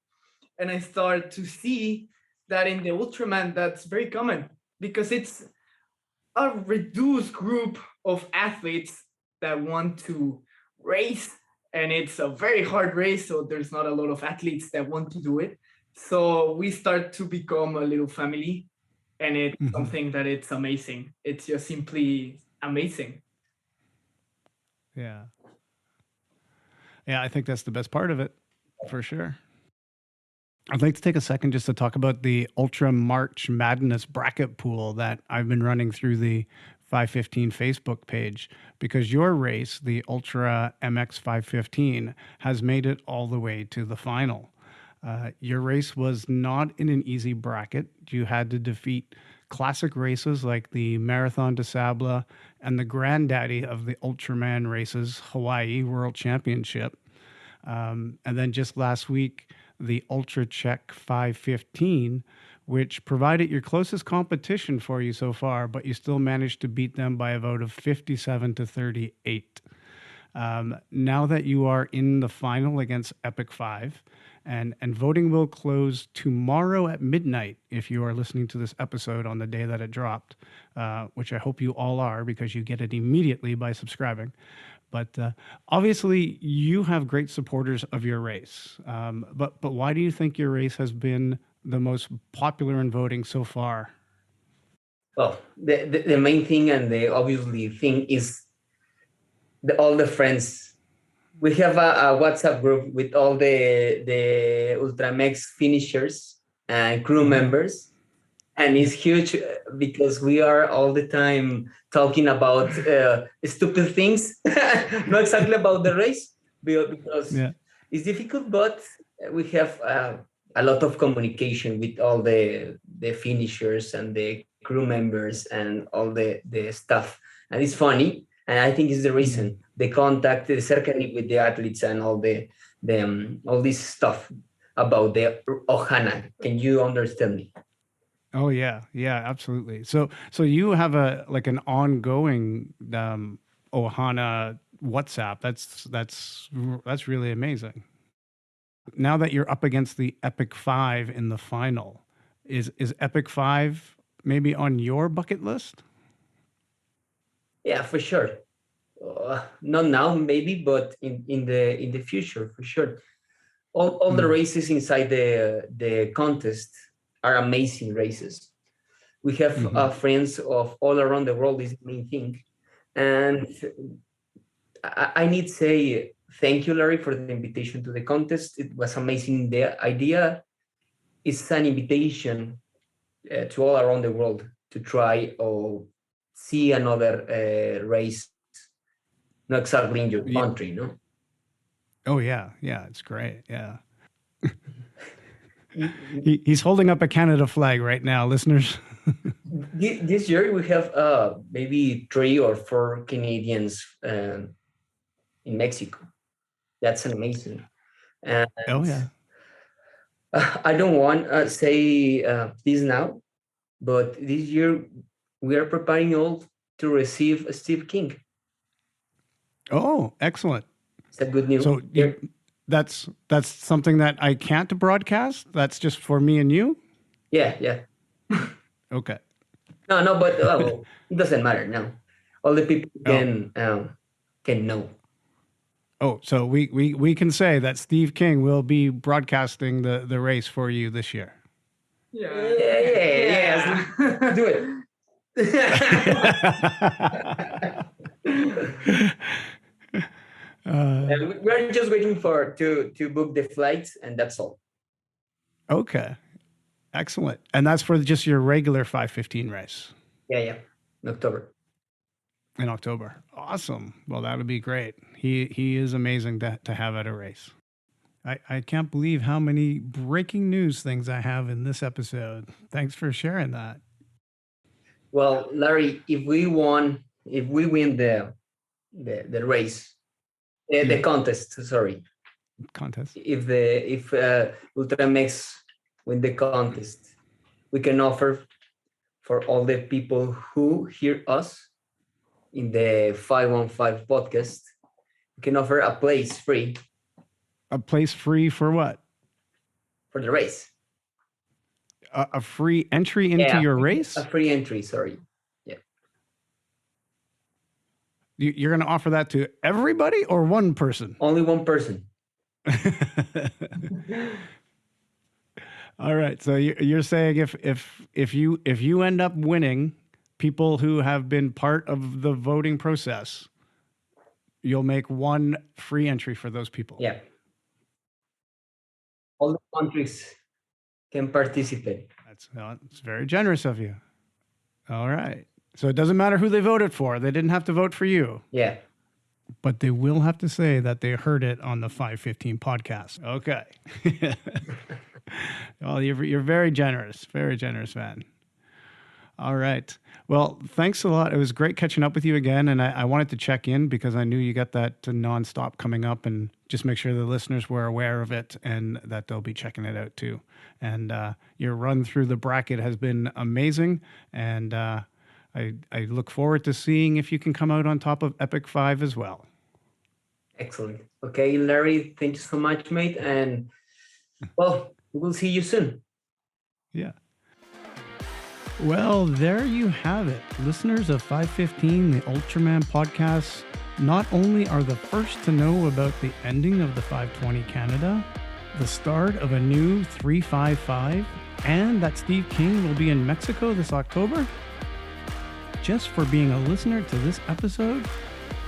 And I started to see that in the Ultraman, that's very common because it's a reduced group of athletes that want to race. And it's a very hard race, so there's not a lot of athletes that want to do it. So we start to become a little family, and it's something that it's amazing. It's just simply amazing. Yeah, I think that's the best part of it, for sure. I'd like to take a second just to talk about the Ultra March Madness bracket pool that I've been running through the 515 Facebook page, because your race, the UltraMX 515, has made it all the way to the final. Your race was not in an easy bracket. You had to defeat classic races like the Marathon Des Sables and the granddaddy of the Ultraman races, Hawaii World Championship. And then just last week, the UltraCzech 515, which provided your closest competition for you so far, but you still managed to beat them by a vote of 57-38. Now that you are in the final against Epic 5, and voting will close tomorrow at midnight if you are listening to this episode on the day that it dropped, which I hope you all are, because you get it immediately by subscribing. But obviously, you have great supporters of your race. But why do you think your race has been the most popular in voting so far? Well, the main thing and the obviously thing is all the friends. We have a WhatsApp group with all the UltraMX finishers and crew members. And it's huge because we are all the time talking about stupid things, not exactly about the race, because it's difficult, but we have a lot of communication with all the finishers and the crew members and all the stuff. And it's funny. And I think it's the reason the contact, the cercany with the athletes and all all this stuff about the Ohana. Can you understand me? Oh yeah, absolutely. So you have an ongoing Ohana WhatsApp. That's really amazing. Now that you're up against the Epic 5 in the final, is Epic 5 maybe on your bucket list? Yeah, for sure. Not now, maybe, but in the future, for sure. All the races inside the contest are amazing races. We have friends of all around the world. Is the main thing, and I need to say thank you, Larry, for the invitation to the contest. It was amazing. The idea is an invitation to all around the world to try or see another race, not exactly in your country, no? Oh, yeah. Yeah, it's great. Yeah. He's holding up a Canada flag right now, listeners. This year we have maybe 3 or 4 Canadians in Mexico. That's amazing. And oh, yeah. I don't want to say this now, but this year we are preparing all to receive Steve King. Oh, excellent. Is that good news? So that's something that I can't broadcast? That's just for me and you? Yeah. Okay. No, but it doesn't matter. No, all the people can know. Oh, so we can say that Steve King will be broadcasting the race for you this year. Yeah. Do it. And we're just waiting to book the flights, and that's all. Okay, excellent. And that's for just your regular 5:15 race. Yeah, in October. In October, awesome. Well, that would be great. He is amazing to have at a race. I can't believe how many breaking news things I have in this episode. Thanks for sharing that. Well, Larry, if we win the race, the contest. Sorry, contest. If UltraMX win the contest, we can offer for all the people who hear us in the 515 podcast, we can offer a place free. A place free for what? For the race. A free entry into your race? A free entry, sorry. Yeah. You're going to offer that to everybody or one person? Only one person. All right. So you're saying if you end up winning, people who have been part of the voting process, you'll make one free entry for those people. Yeah. All the countries can participate. It's very generous of you. All right. So it doesn't matter who they voted for. They didn't have to vote for you. Yeah. But they will have to say that they heard it on the 515 podcast. Okay. Well, you're very generous, man. All right. Well, thanks a lot. It was great catching up with you again. And I wanted to check in because I knew you got that nonstop coming up, and just make sure the listeners were aware of it and that they'll be checking it out too. And your run through the bracket has been amazing. And I look forward to seeing if you can come out on top of Epic 5 as well. Excellent. Okay, Larry, thank you so much, mate. And well, we'll see you soon. Yeah. Well, there you have it. Listeners of 515, the Ultraman podcast, not only are the first to know about the ending of the 520 Canada, the start of a new 355, and that Steve King will be in Mexico this October. Just for being a listener to this episode,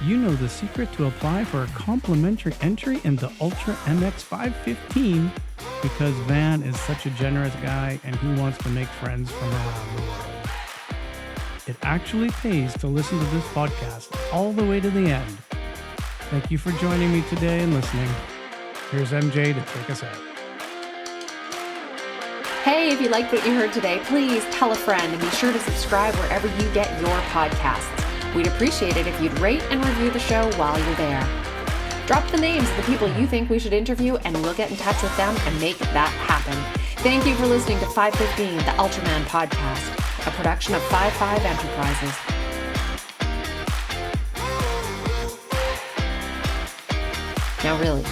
you know the secret to apply for a complimentary entry into UltraMX 515, because Van is such a generous guy and he wants to make friends from around the world. It actually pays to listen to this podcast all the way to the end. Thank you for joining me today and listening. Here's MJ to take us out. Hey, if you liked what you heard today, please tell a friend and be sure to subscribe wherever you get your podcasts. We'd appreciate it if you'd rate and review the show while you're there. Drop the names of the people you think we should interview and we'll get in touch with them and make that happen. Thank you for listening to 515, the Ultraman podcast, a production of 55 Enterprises. Now really,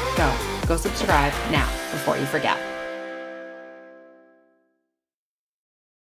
go subscribe now before you forget.